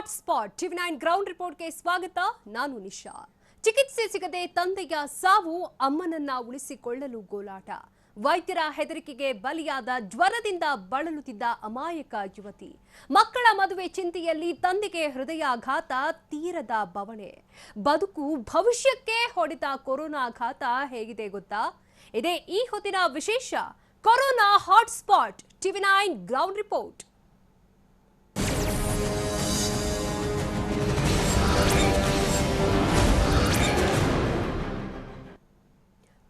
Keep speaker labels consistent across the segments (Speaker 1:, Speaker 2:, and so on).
Speaker 1: Hot spot TV nine ground ರಿಪೋರ್ಟ್ಗೆ ಸ್ವಾಗತ. ನಾನು ನಿಶಾ. ಚಿಕಿತ್ಸೆ ಸಿಗದೆ ತಂದೆಯ ಸಾವು, ಅಮ್ಮನನ್ನ ಉಳಿಸಿಕೊಳ್ಳಲು ಗೋಲಾಟ. ವೈದ್ಯರ ಹೆದರಿಕೆಗೆ ಬಲಿಯಾದ ಜ್ವರದಿಂದ ಬಳಲುತ್ತಿದ್ದ ಅಮಾಯಕ ಯುವತಿ. ಮಕ್ಕಳ ಮದುವೆ ಚಿಂತೆಯಲ್ಲಿ ತಂದೆಗೆ ಹೃದಯಾಘಾತ, ತೀರದ ಬವಣೆ. ಬದುಕು ಭವಿಷ್ಯಕ್ಕೆ ಹೊಡೆದ ಕೊರೋನಾ ಆಘಾತ ಹೇಗಿದೆ ಗೊತ್ತಾ? ಇದೇ ಈ ಹೊತ್ತಿನ ವಿಶೇಷ corona hot spot TV nine ground report.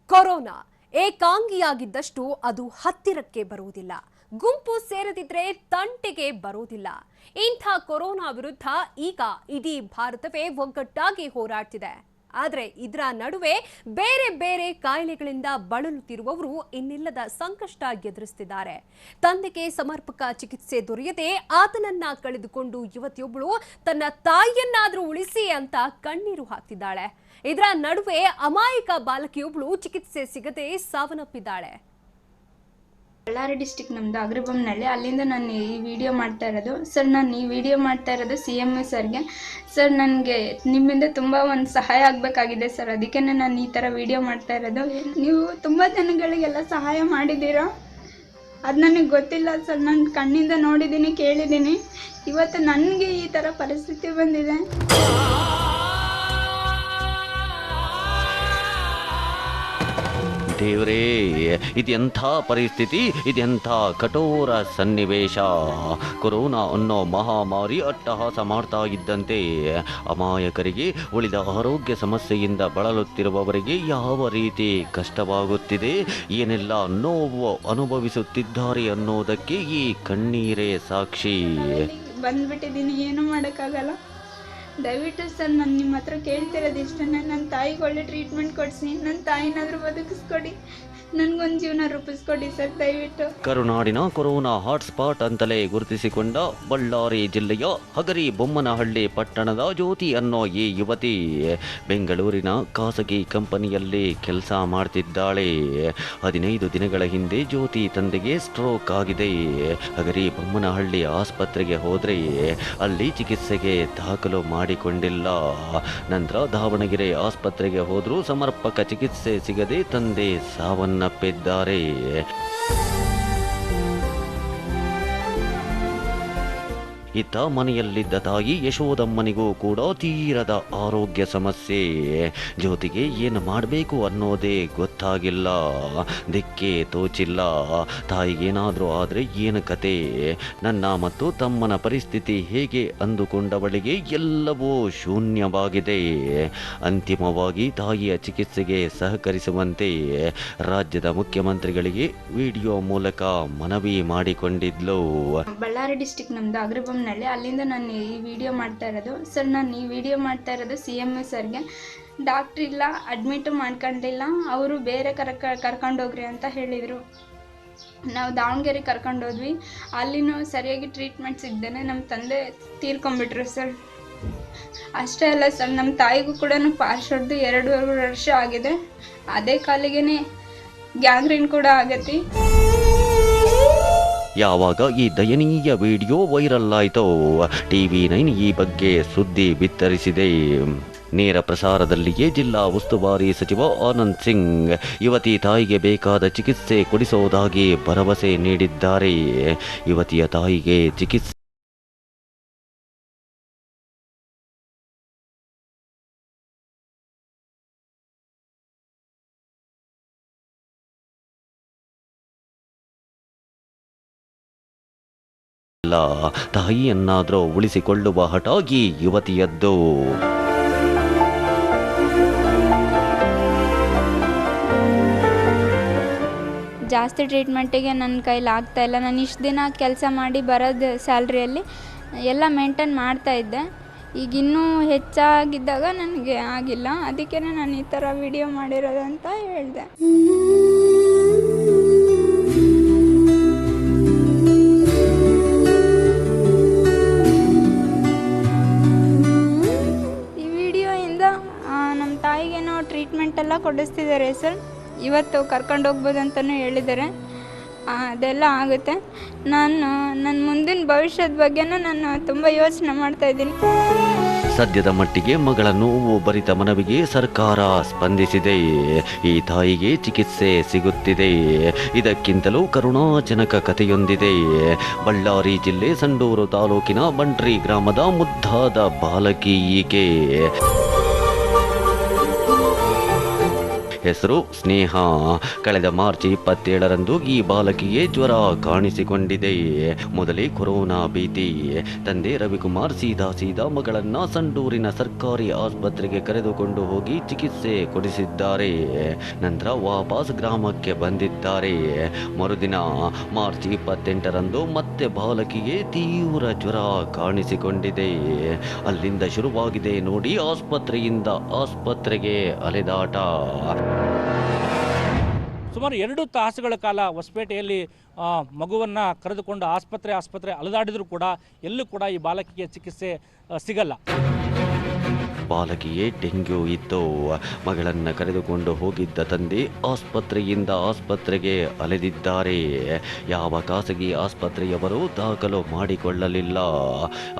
Speaker 1: Corona ಏಕಾಂಗಿಯಾಗಿದ್ದಷ್ಟು ಅದು ಹತ್ತಿರಕ್ಕೆ ಬರುವುದಿಲ್ಲ. ಗುಂಪು ಸೇರದಿದ್ರೆ ತಂಟೆಗೆ ಬರೋದಿಲ್ಲ. ಇಂಥ ಕೊರೋನಾ ವಿರುದ್ಧ ಈಗ ಇಡೀ ಭಾರತವೇ ಒಗ್ಗಟ್ಟಾಗಿ ಹೋರಾಡ್ತಿದೆ. ಆದರೆ ಇದರ ನಡುವೆ ಬೇರೆ ಬೇರೆ ಕಾಯಿಲೆಗಳಿಂದ ಬಳಲುತ್ತಿರುವವರು ಇನ್ನಿಲ್ಲದ ಸಂಕಷ್ಟ ಎದುರಿಸುತ್ತಿದ್ದಾರೆ. ತಂದೆಗೆ ಸಮರ್ಪಕ ಚಿಕಿತ್ಸೆ ದೊರೆಯದೆ ಆತನನ್ನ ಕಳೆದುಕೊಂಡು ಯುವತಿಯೊಬ್ಬಳು ತನ್ನ ತಾಯಿಯನ್ನಾದರೂ ಉಳಿಸಿ ಅಂತ ಕಣ್ಣೀರು ಹಾಕ್ತಿದ್ದಾಳೆ. ಇದರ ನಡುವೆ ಅಮಾಯಕ ಬಾಲಕಿಯೊಬ್ಬಳು ಚಿಕಿತ್ಸೆ ಸಿಗದೆ ಸಾವನ್ನಪ್ಪಿದ್ದಾಳೆ.
Speaker 2: ಬಳ್ಳಾರಿ ಡಿಸ್ಟಿಕ್ ನಮ್ಮದು ಅಗ್ರಬೊಮ್ಮನಹಳ್ಳಿ. ಅಲ್ಲಿಂದ ನಾನು ಈ ವಿಡಿಯೋ ಮಾಡ್ತಾ ಇರೋದು. ಸರ್, ನಾನು ಈ ವಿಡಿಯೋ ಮಾಡ್ತಾ ಇರೋದು CM ಸರ್ಗೆ. ಸರ್, ನನಗೆ ನಿಮ್ಮಿಂದ ತುಂಬ ಒಂದು ಸಹಾಯ ಆಗಬೇಕಾಗಿದೆ ಸರ್. ಅದಕ್ಕೆ ನಾನು ಈ ಥರ ವಿಡಿಯೋ ಮಾಡ್ತಾ ಇರೋದು. ನೀವು ತುಂಬ ಜನಗಳಿಗೆಲ್ಲ ಸಹಾಯ ಮಾಡಿದ್ದೀರಾ, ಅದು ನನಗೆ ಗೊತ್ತಿಲ್ಲ ಸರ್. ನಾನು ಕಣ್ಣಿಂದ ನೋಡಿದ್ದೀನಿ, ಕೇಳಿದ್ದೀನಿ. ಇವತ್ತು ನನಗೆ ಈ ಥರ ಪರಿಸ್ಥಿತಿ ಬಂದಿದೆ.
Speaker 3: ದೇವರೇ, ಇದೆಂಥ ಪರಿಸ್ಥಿತಿ, ಇದೆಂಥ ಕಠೋರ ಸನ್ನಿವೇಶ. ಕೊರೋನಾ ಅನ್ನೋ ಮಹಾಮಾರಿ ಅಟ್ಟಹಾಸ ಮಾಡ್ತಾ ಇದ್ದಂತೆ ಅಮಾಯಕರಿಗೆ, ಉಳಿದ ಆರೋಗ್ಯ ಸಮಸ್ಯೆಯಿಂದ ಬಳಲುತ್ತಿರುವವರಿಗೆ ಯಾವ ರೀತಿ ಕಷ್ಟವಾಗುತ್ತಿದೆ, ಏನೆಲ್ಲ ನೋವು ಅನುಭವಿಸುತ್ತಿದ್ದಾರೆ ಅನ್ನೋದಕ್ಕೆ ಈ ಕಣ್ಣೀರೇ ಸಾಕ್ಷಿ.
Speaker 2: ಬಂದ್ಬಿಟ್ಟಿದ್ದೀನಿ, ಏನೂ ಮಾಡೋಕ್ಕಾಗಲ್ಲ. ದಯವಿಟ್ಟು ಸರ್, ನಾನು ನಿಮ್ಮ ಹತ್ರ ಕೇಳ್ತಿರೋದು ಇಷ್ಟೇ. ನನ್ನ ತಾಯಿಗೆ ಒಳ್ಳೆ ಟ್ರೀಟ್ಮೆಂಟ್ ಕೊಡಿಸಿ, ನನ್ನ ತಾಯಿನಾದರೂ ಬದುಕಿಸ್ಕೊಡಿ, ನನಗೊಂದು ಜೀವನ ರೂಪಿಸ್ಕೊಡಿ ಸರ್, ದಯವಿಟ್ಟು.
Speaker 3: ಕರುನಾಡಿನ ಕೊರೋನಾ ಹಾಟ್ಸ್ಪಾಟ್ ಅಂತಲೇ ಗುರುತಿಸಿಕೊಂಡ ಬಳ್ಳಾರಿ ಜಿಲ್ಲೆಯ ಹಗರಿ ಬೊಮ್ಮನಹಳ್ಳಿ ಪಟ್ಟಣದ ಜ್ಯೋತಿ ಅನ್ನೋ ಈ ಯುವತಿ ಬೆಂಗಳೂರಿನ ಖಾಸಗಿ ಕಂಪನಿಯಲ್ಲಿ ಕೆಲಸ ಮಾಡ್ತಿದ್ದಾಳೆ. 15 ದಿನಗಳ ಹಿಂದೆ ಜ್ಯೋತಿ ತಂದೆಗೆ ಸ್ಟ್ರೋಕ್ ಆಗಿದೆ. ಹಗರಿ ಬೊಮ್ಮನಹಳ್ಳಿ ಆಸ್ಪತ್ರೆಗೆ ಹೋದರೆ ಅಲ್ಲಿ ಚಿಕಿತ್ಸೆಗೆ ದಾಖಲು ಮಾಡಿಕೊಂಡಿಲ್ಲ. ನಂತರ ದಾವಣಗೆರೆ ಆಸ್ಪತ್ರೆಗೆ ಹೋದರೂ ಸಮರ್ಪಕ ಚಿಕಿತ್ಸೆ ಸಿಗದೆ ತಂದೆ ಸಾವನ್ನಪ್ಪಿದ್ದಾರೆ. ಇತ್ತ ಮನೆಯಲ್ಲಿದ್ದ ತಾಯಿ ಯಶೋದಮ್ಮನಿಗೂ ಕೂಡ ತೀರದ ಆರೋಗ್ಯ ಸಮಸ್ಯೆ. ಜ್ಯೋತಿಗೆ ಏನು ಮಾಡಬೇಕು ಅನ್ನೋದೇ ಗೊತ್ತಾಗಿಲ್ಲ, ದಿಕ್ಕೇ ತೋಚಿಲ್ಲ. ತಾಯಿಗೇನಾದರೂ ಆದರೆ ಏನು ಕತೆ, ನನ್ನ ಮತ್ತು ತಮ್ಮನ ಪರಿಸ್ಥಿತಿ ಹೇಗೆ ಅಂದುಕೊಂಡವಳಿಗೆ ಎಲ್ಲವೂ ಶೂನ್ಯವಾಗಿದೆ. ಅಂತಿಮವಾಗಿ ತಾಯಿಯ ಚಿಕಿತ್ಸೆಗೆ ಸಹಕರಿಸುವಂತೆ ರಾಜ್ಯದ ಮುಖ್ಯಮಂತ್ರಿಗಳಿಗೆ ವಿಡಿಯೋ ಮೂಲಕ ಮನವಿ ಮಾಡಿಕೊಂಡಿದ್ಲು.
Speaker 2: ಬಳ್ಳಾರಿ ಡಿಸ್ಟಿಕ್ ನಮ್ಮದು ಅಗ್ರಬೊಮ್ಮನಹಳ್ಳಿ. ಅಲ್ಲಿಂದ ನಾನು ಈ ವಿಡಿಯೋ ಮಾಡ್ತಾ ಇರೋದು. ಸರ್, ನಾನು ಈ ವಿಡಿಯೋ ಮಾಡ್ತಾ ಇರೋದು CM ಸರ್ಗೆ. ಡಾಕ್ಟ್ರ್ ಇಲ್ಲ, ಅಡ್ಮಿಟ್ ಮಾಡ್ಕೊಂಡಿಲ್ಲ. ಅವರು ಬೇರೆ ಕರ್ಕೊಂಡೋಗ್ರಿ ಅಂತ ಹೇಳಿದರು. ನಾವು ದಾವಣಗೆರೆ ಕರ್ಕೊಂಡೋದ್ವಿ. ಅಲ್ಲಿನೂ ಸರಿಯಾಗಿ ಟ್ರೀಟ್ಮೆಂಟ್ ಸಿಗ್ದೇನೆ ನಮ್ಮ ತಂದೆ ತೀರ್ಕೊಂಡ್ಬಿಟ್ರು ಸರ್. ಅಷ್ಟೇ ಅಲ್ಲ ಸರ್, ನಮ್ಮ ತಾಯಿಗೂ ಕೂಡ ಪಾರ್ಶ್ ಹೊಡೆದು 2 ವರ್ಷ ಆಗಿದೆ. ಅದೇ ಕಾಲಿಗೆ ಗ್ಯಾಂಗ್ರೀನ್ ಕೂಡ ಆಗತ್ತೆ.
Speaker 3: ಯಾವಾಗ ಈ ದಯನೀಯ ವಿಡಿಯೋ ವೈರಲ್ ಆಯಿತೋ TV9 ಈ ಬಗ್ಗೆ ಸುದ್ದಿ ಬಿತ್ತರಿಸಿದೆ. ನೇರ ಪ್ರಸಾರದಲ್ಲಿಯೇ ಜಿಲ್ಲಾ ಉಸ್ತುವಾರಿ ಸಚಿವ ಆನಂದ್ ಸಿಂಗ್ ಯುವತಿ ತಾಯಿಗೆ ಬೇಕಾದ ಚಿಕಿತ್ಸೆ ಕೊಡಿಸುವುದಾಗಿ ಭರವಸೆ ನೀಡಿದ್ದಾರೆ. ಯುವತಿಯ ತಾಯಿಗೆ ಚಿಕಿತ್ಸೆ ತಾಯಿಯನ್ನಾದರೂ ಉಳಿಸಿಕೊಳ್ಳುವ ಹಠ ಈ ಯುವತಿಯದ್ದು.
Speaker 2: ಜಾಸ್ತಿ ಟ್ರೀಟ್ಮೆಂಟಿಗೆ ನನ್ನ ಕೈಲಿ ಆಗ್ತಾಯಿಲ್ಲ. ನಾನು ಇಷ್ಟು ದಿನ ಕೆಲಸ ಮಾಡಿ ಬರೋದು ಸ್ಯಾಲ್ರಿಯಲ್ಲಿ ಎಲ್ಲ ಮೇಂಟೈನ್ ಮಾಡ್ತಾಯಿದ್ದೆ. ಈಗ ಇನ್ನೂ ಹೆಚ್ಚಾಗಿದ್ದಾಗ ನನಗೆ ಆಗಿಲ್ಲ. ಅದಕ್ಕೆ ನಾನು ಈ ಥರ ವಿಡಿಯೋ ಮಾಡಿರೋದು ಅಂತ ಹೇಳಿದೆ. ಈ ವಿಡಿಯೋಯಿಂದ ನಮ್ಮ ತಾಯಿಗೇನೋ ಟ್ರೀಟ್ಮೆಂಟ್ ಎಲ್ಲ ಕೊಡಿಸ್ತಿದ್ದಾರೆ ಸರ್. ಇವತ್ತು ಕರ್ಕೊಂಡು ಹೋಗ್ಬೋದು ಅಂತಲೂ ಹೇಳಿದ್ದಾರೆ. ಅದೆಲ್ಲ ಆಗುತ್ತೆ. ನಾನು ನನ್ನ ಮುಂದಿನ ಭವಿಷ್ಯದ ಬಗ್ಗೆನೂ ನಾನು ತುಂಬ ಯೋಚನೆ ಮಾಡ್ತಾಯಿದ್ದೀನಿ.
Speaker 3: ಸದ್ಯದ ಮಟ್ಟಿಗೆ ಮಗಳ ನೋವು ಭರಿತ ಮನವಿಗೆ ಸರ್ಕಾರ ಸ್ಪಂದಿಸಿದೆ. ಈ ತಾಯಿಗೆ ಚಿಕಿತ್ಸೆ ಸಿಗುತ್ತಿದೆ. ಇದಕ್ಕಿಂತಲೂ ಕರುಣಾಜನಕ ಕಥೆಯೊಂದಿದೆ. ಬಳ್ಳಾರಿ ಜಿಲ್ಲೆ ಸಂಡೂರು ತಾಲೂಕಿನ ಬಂಟ್ರಿ ಗ್ರಾಮದ ಮುದ್ದಾದ ಬಾಲಕಿ ಈಕೆ. ಹೆಸರು ಸ್ನೇಹ. ಕಳೆದ ಮಾರ್ಚ್ 27ರಂದು ಈ ಬಾಲಕಿಗೆ ಜ್ವರ ಕಾಣಿಸಿಕೊಂಡಿದೆ. ಮೊದಲೇ ಕೊರೋನಾ ಭೀತಿ. ತಂದೆ ರವಿಕುಮಾರ್ ಸೀದಾ ಮಗಳನ್ನ ಸಂಡೂರಿನ ಸರ್ಕಾರಿ ಆಸ್ಪತ್ರೆಗೆ ಕರೆದುಕೊಂಡು ಹೋಗಿ ಚಿಕಿತ್ಸೆ ಕೊಡಿಸಿದ್ದಾರೆ. ನಂತರ ವಾಪಸ್ ಗ್ರಾಮಕ್ಕೆ ಬಂದಿದ್ದಾರೆ. ಮರುದಿನ ಮಾರ್ಚ್ 28ರಂದು ಮತ್ತೆ ಬಾಲಕಿಗೆ ತೀವ್ರ ಜ್ವರ ಕಾಣಿಸಿಕೊಂಡಿದೆ. ಅಲ್ಲಿಂದ ಶುರುವಾಗಿದೆ ನೋಡಿ ಆಸ್ಪತ್ರೆಯಿಂದ ಆಸ್ಪತ್ರೆಗೆ ಅಲೆದಾಟ.
Speaker 4: ಸುಮಾರು 2 ತಾಸುಗಳ ಕಾಲ ಹೊಸಪೇಟೆಯಲ್ಲಿ ಮಗುವನ್ನು ಕರೆದುಕೊಂಡು ಆಸ್ಪತ್ರೆ ಅಲೆದಾಡಿದರೂ ಕೂಡ ಎಲ್ಲೂ ಕೂಡ ಈ ಬಾಲಕಿಗೆ ಚಿಕಿತ್ಸೆ ಸಿಗಲ್ಲ.
Speaker 3: ಬಾಲಕಿಗೆ ಡೆಂಗ್ಯೂ ಇತ್ತು. ಮಗಳನ್ನು ಕರೆದುಕೊಂಡು ಹೋಗಿದ್ದ ತಂದೆ ಆಸ್ಪತ್ರೆಯಿಂದ ಆಸ್ಪತ್ರೆಗೆ ಅಲೆದಿದ್ದಾರೆ. ಯಾವ ಖಾಸಗಿ ಆಸ್ಪತ್ರೆಯವರು ದಾಖಲು ಮಾಡಿಕೊಳ್ಳಲಿಲ್ಲ.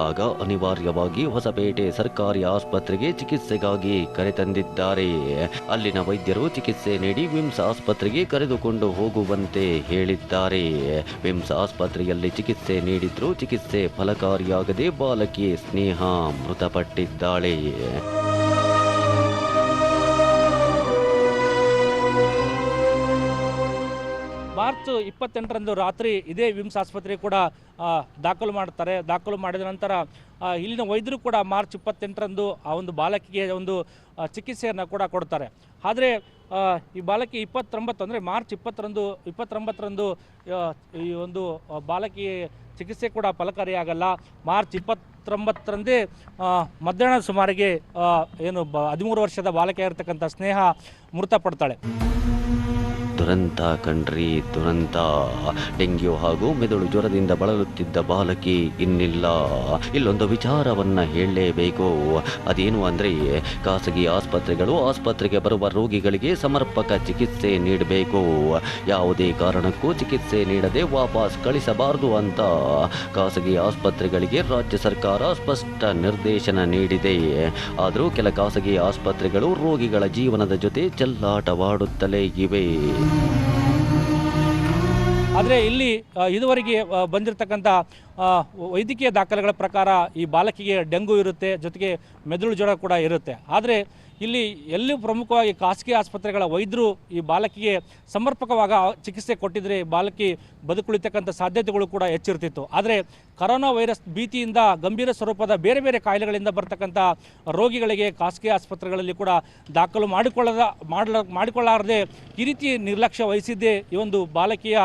Speaker 3: ಆಗ ಅನಿವಾರ್ಯವಾಗಿ ಹೊಸಪೇಟೆ ಸರ್ಕಾರಿ ಆಸ್ಪತ್ರೆಗೆ ಚಿಕಿತ್ಸೆಗಾಗಿ ಕರೆತಂದಿದ್ದಾರೆ. ಅಲ್ಲಿನ ವೈದ್ಯರು ಚಿಕಿತ್ಸೆ ನೀಡಿ ವಿಮ್ಸ್ ಆಸ್ಪತ್ರೆಗೆ ಕರೆದುಕೊಂಡು ಹೋಗುವಂತೆ ಹೇಳಿದ್ದಾರೆ. ವಿಮ್ಸ್ ಆಸ್ಪತ್ರೆಯಲ್ಲಿ ಚಿಕಿತ್ಸೆ ನೀಡಿದ್ರು ಚಿಕಿತ್ಸೆ ಫಲಕಾರಿಯಾಗದೆ ಬಾಲಕಿ ಸ್ನೇಹ ಮೃತಪಟ್ಟಿದ್ದಾಳೆ.
Speaker 4: ಮಾರ್ಚ್ 28ರಂದು ರಾತ್ರಿ ಇದೇ ವಿಮ್ಸ್ ಆಸ್ಪತ್ರೆ ಕೂಡ ದಾಖಲು ಮಾಡ್ತಾರೆ. ದಾಖಲು ಮಾಡಿದ ನಂತರ ಇಲ್ಲಿನ ವೈದ್ಯರು ಕೂಡ ಮಾರ್ಚ್ 28ರಂದು ಆ ಒಂದು ಬಾಲಕಿಗೆ ಒಂದು ಚಿಕಿತ್ಸೆಯನ್ನು ಕೂಡ ಕೊಡ್ತಾರೆ. ಆದರೆ ಈ ಬಾಲಕಿ 29 ಅಂದರೆ ಮಾರ್ಚ್ 29ರಂದು ಈ ಒಂದು ಬಾಲಕಿ ಚಿಕಿತ್ಸೆ ಕೂಡ ಫಲಕಾರಿಯಾಗಲ್ಲ. ಮಾರ್ಚ್ 29ರಂದೇ ಮಧ್ಯಾಹ್ನ ಸುಮಾರಿಗೆ 13 ವರ್ಷದ ಬಾಲಕಿಯಾಗಿರ್ತಕ್ಕಂಥ ಸ್ನೇಹ ಮೃತಪಡ್ತಾಳೆ.
Speaker 3: ದುರಂತ ಕಣ್ರಿ, ದುರಂತ. ಡೆಂಗ್ಯೂ ಹಾಗೂ ಮೆದುಳು ಜ್ವರದಿಂದ ಬಳಲುತ್ತಿದ್ದ ಬಾಲಕಿ ಇನ್ನಿಲ್ಲ. ಇಲ್ಲೊಂದು ವಿಚಾರವನ್ನ ಹೇಳಲೇಬೇಕು. ಅದೇನು ಅಂದರೆ ಖಾಸಗಿ ಆಸ್ಪತ್ರೆಗಳು ಆಸ್ಪತ್ರೆಗೆ ಬರುವ ರೋಗಿಗಳಿಗೆ ಸಮರ್ಪಕ ಚಿಕಿತ್ಸೆ ನೀಡಬೇಕು. ಯಾವುದೇ ಕಾರಣಕ್ಕೂ ಚಿಕಿತ್ಸೆ ನೀಡದೆ ವಾಪಸ್ ಕಳಿಸಬಾರದು ಅಂತ ಖಾಸಗಿ ಆಸ್ಪತ್ರೆಗಳಿಗೆ ರಾಜ್ಯ ಸರ್ಕಾರ ಸ್ಪಷ್ಟ ನಿರ್ದೇಶನ ನೀಡಿದೆ. ಆದರೂ ಕೆಲ ಖಾಸಗಿ ಆಸ್ಪತ್ರೆಗಳು ರೋಗಿಗಳ ಜೀವನದ ಜೊತೆ ಚೆಲ್ಲಾಟವಾಡುತ್ತಲೇ ಇವೆ.
Speaker 4: ಆದರೆ ಇಲ್ಲಿ ಇದುವರೆಗೆ ಬಂದಿರತಕ್ಕಂಥ ವೈದ್ಯಕೀಯ ದಾಖಲೆಗಳ ಪ್ರಕಾರ ಈ ಬಾಲಕಿಗೆ ಡೆಂಗು ಇರುತ್ತೆ, ಜೊತೆಗೆ ಮೆದುಳು ಜ್ವರ ಕೂಡ ಇರುತ್ತೆ. ಆದರೆ ಇಲ್ಲಿ ಎಲ್ಲೂ ಪ್ರಮುಖವಾಗಿ ಖಾಸಗಿ ಆಸ್ಪತ್ರೆಗಳ ವೈದ್ಯರು ಈ ಬಾಲಕಿಗೆ ಸಮರ್ಪಕವಾಗಿ ಚಿಕಿತ್ಸೆ ಕೊಟ್ಟಿದ್ರೆ ಬಾಲಕಿ ಬದುಕುಳಿತಕ್ಕಂಥ ಸಾಧ್ಯತೆಗಳು ಕೂಡ ಹೆಚ್ಚಿರ್ತಿತ್ತು. ಆದರೆ ಕರೋನಾ ವೈರಸ್ ಭೀತಿಯಿಂದ ಗಂಭೀರ ಸ್ವರೂಪದ ಬೇರೆ ಬೇರೆ ಕಾಯಿಲೆಗಳಿಂದ ಬರ್ತಕ್ಕಂಥ ರೋಗಿಗಳಿಗೆ ಖಾಸಗಿ ಆಸ್ಪತ್ರೆಗಳಲ್ಲಿ ಕೂಡ ದಾಖಲು ಮಾಡಿಕೊಳ್ಳಾರದೆ ಈ ರೀತಿ ನಿರ್ಲಕ್ಷ್ಯ ವಹಿಸಿದ್ದೇ ಈ ಒಂದು ಬಾಲಕಿಯ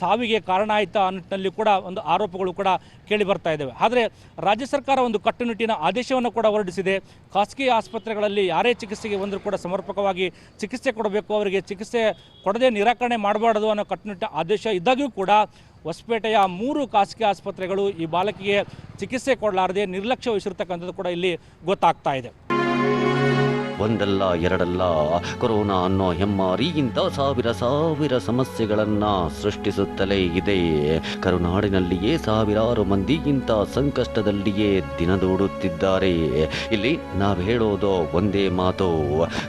Speaker 4: ಸಾವಿಗೆ ಕಾರಣ ಆಯಿತಾ ಅನ್ನಿಟ್ಟಿನಲ್ಲಿ ಕೂಡ ಒಂದು ಆರೋಪಗಳು ಕೂಡ ಕೇಳಿ ಬರ್ತಾ ಇದ್ದಾವೆ. ಆದರೆ ರಾಜ್ಯ ಸರ್ಕಾರ ಒಂದು ಕಟ್ಟುನಿಟ್ಟಿನ ಆದೇಶವನ್ನು ಕೂಡ ಹೊರಡಿಸಿದೆ. ಖಾಸಗಿ ಆಸ್ಪತ್ರೆಗಳಲ್ಲಿ ಯಾರೇ ಚಿಕಿತ್ಸೆಗೆ ಬಂದರೂ ಕೂಡ ಸಮರ್ಪಕವಾಗಿ ಚಿಕಿತ್ಸೆ ಕೊಡಬೇಕು, ಅವರಿಗೆ ಚಿಕಿತ್ಸೆ ಕೊಡದೆ ನಿರಾಕರಣೆ ಮಾಡಬಾರ್ದು ಅನ್ನೋ ಕಟ್ಟುನಿಟ್ಟಿನ ಆದೇಶ ಇದ್ದಾಗ್ಯೂ ಕೂಡ ಹೊಸಪೇಟೆಯ 3 ಖಾಸಗಿ ಆಸ್ಪತ್ರೆಗಳು ಈ ಬಾಲಕಿಗೆ ಚಿಕಿತ್ಸೆ ಕೊಡಲಾರದೆ ನಿರ್ಲಕ್ಷ್ಯ ವಹಿಸಿರ್ತಕ್ಕಂಥದ್ದು ಕೂಡ ಇಲ್ಲಿ ಗೊತ್ತಾಗ್ತಾ ಇದೆ.
Speaker 3: ಒಂದಲ್ಲ ಎರಡಲ್ಲ, ಕೊರೋನಾ ಅನ್ನೋ ಹೆಮ್ಮಾರಿ ಇಂಥ ಸಾವಿರ ಸಮಸ್ಯೆಗಳನ್ನ ಸೃಷ್ಟಿಸುತ್ತಲೇ ಇದೆ. ಕರುನಾಡಿನಲ್ಲಿಯೇ ಸಾವಿರಾರು ಮಂದಿ ಇಂಥ ಸಂಕಷ್ಟದಲ್ಲಿಯೇ ದಿನದೂಡುತ್ತಿದ್ದಾರೆ. ಇಲ್ಲಿ ನಾವು ಹೇಳೋದು ಒಂದೇ ಮಾತು,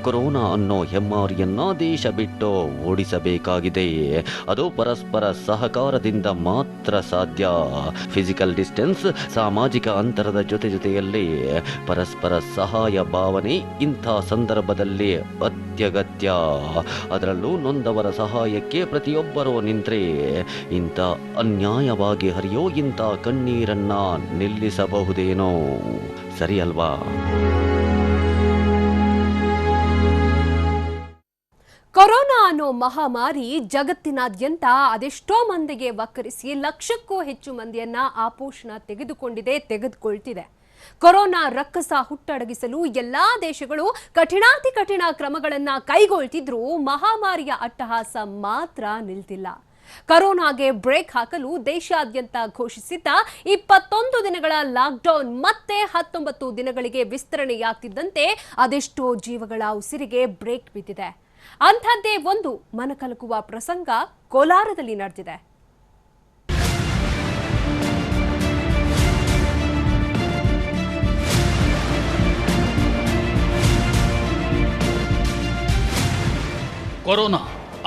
Speaker 3: ಕೊರೋನಾ ಅನ್ನೋ ಹೆಮ್ಮಾರಿಯನ್ನ ದೇಶ ಬಿಟ್ಟು ಓಡಿಸಬೇಕಾಗಿದೆ. ಅದು ಪರಸ್ಪರ ಸಹಕಾರದಿಂದ ಮಾತ್ರ ಸಾಧ್ಯ. ಫಿಸಿಕಲ್ ಡಿಸ್ಟೆನ್ಸ್, ಸಾಮಾಜಿಕ ಅಂತರದ ಜೊತೆಯಲ್ಲಿ ಪರಸ್ಪರ ಸಹಾಯ ಭಾವನೆ ಇಂಥ ಸಂದರ್ಭದಲ್ಲಿ ಅತ್ಯಗತ್ಯ. ಅದರಲ್ಲೂ ನೊಂದವರ ಸಹಾಯಕ್ಕೆ ಪ್ರತಿಯೊಬ್ಬರೂ ನಿಂತರೆ ಇಂಥ ಅನ್ಯಾಯವಾಗಿ ಹರಿಯೋ ಇಂಥ ಕಣ್ಣೀರನ್ನ ನಿಲ್ಲಿಸಬಹುದೇನೋ, ಸರಿ ಅಲ್ವಾ?
Speaker 1: ಕೊರೋನಾ ಅನ್ನೋ ಮಹಾಮಾರಿ ಜಗತ್ತಿನಾದ್ಯಂತ ಅದೆಷ್ಟೋ ಮಂದಿಗೆ ವಕ್ಕರಿಸಿ ಲಕ್ಷಕ್ಕೂ ಹೆಚ್ಚು ಮಂದಿಯನ್ನ ಆಪೋಷಣ ತೆಗೆದುಕೊಳ್ತಿದೆ. ಕೊರೋನಾ ರಕ್ಕಸ ಹುಟ್ಟಡಗಿಸಲು ಎಲ್ಲಾ ದೇಶಗಳು ಕಠಿಣಾತಿ ಕಠಿಣ ಕ್ರಮಗಳನ್ನ ಕೈಗೊಳ್ತಿದ್ರೂ ಮಹಾಮಾರಿಯ ಅಟ್ಟಹಾಸ ಮಾತ್ರ ನಿಲ್ತಿಲ್ಲ. ಕೊರೋನಾಗೆ ಬ್ರೇಕ್ ಹಾಕಲು ದೇಶಾದ್ಯಂತ ಘೋಷಿಸಿದ್ದ 21 ದಿನಗಳ ಲಾಕ್ಡೌನ್ ಮತ್ತೆ 19 ದಿನಗಳಿಗೆ ವಿಸ್ತರಣೆಯಾಗ್ತಿದ್ದಂತೆ ಅದೆಷ್ಟೋ ಜೀವಗಳ ಉಸಿರಿಗೆ ಬ್ರೇಕ್ ಬಿದ್ದಿದೆ. ಅಂಥದ್ದೇ ಒಂದು ಮನಕಲಕುವ ಪ್ರಸಂಗ ಕೋಲಾರದಲ್ಲಿ ನಡೆದಿದೆ.
Speaker 5: ಕೊರೋನಾ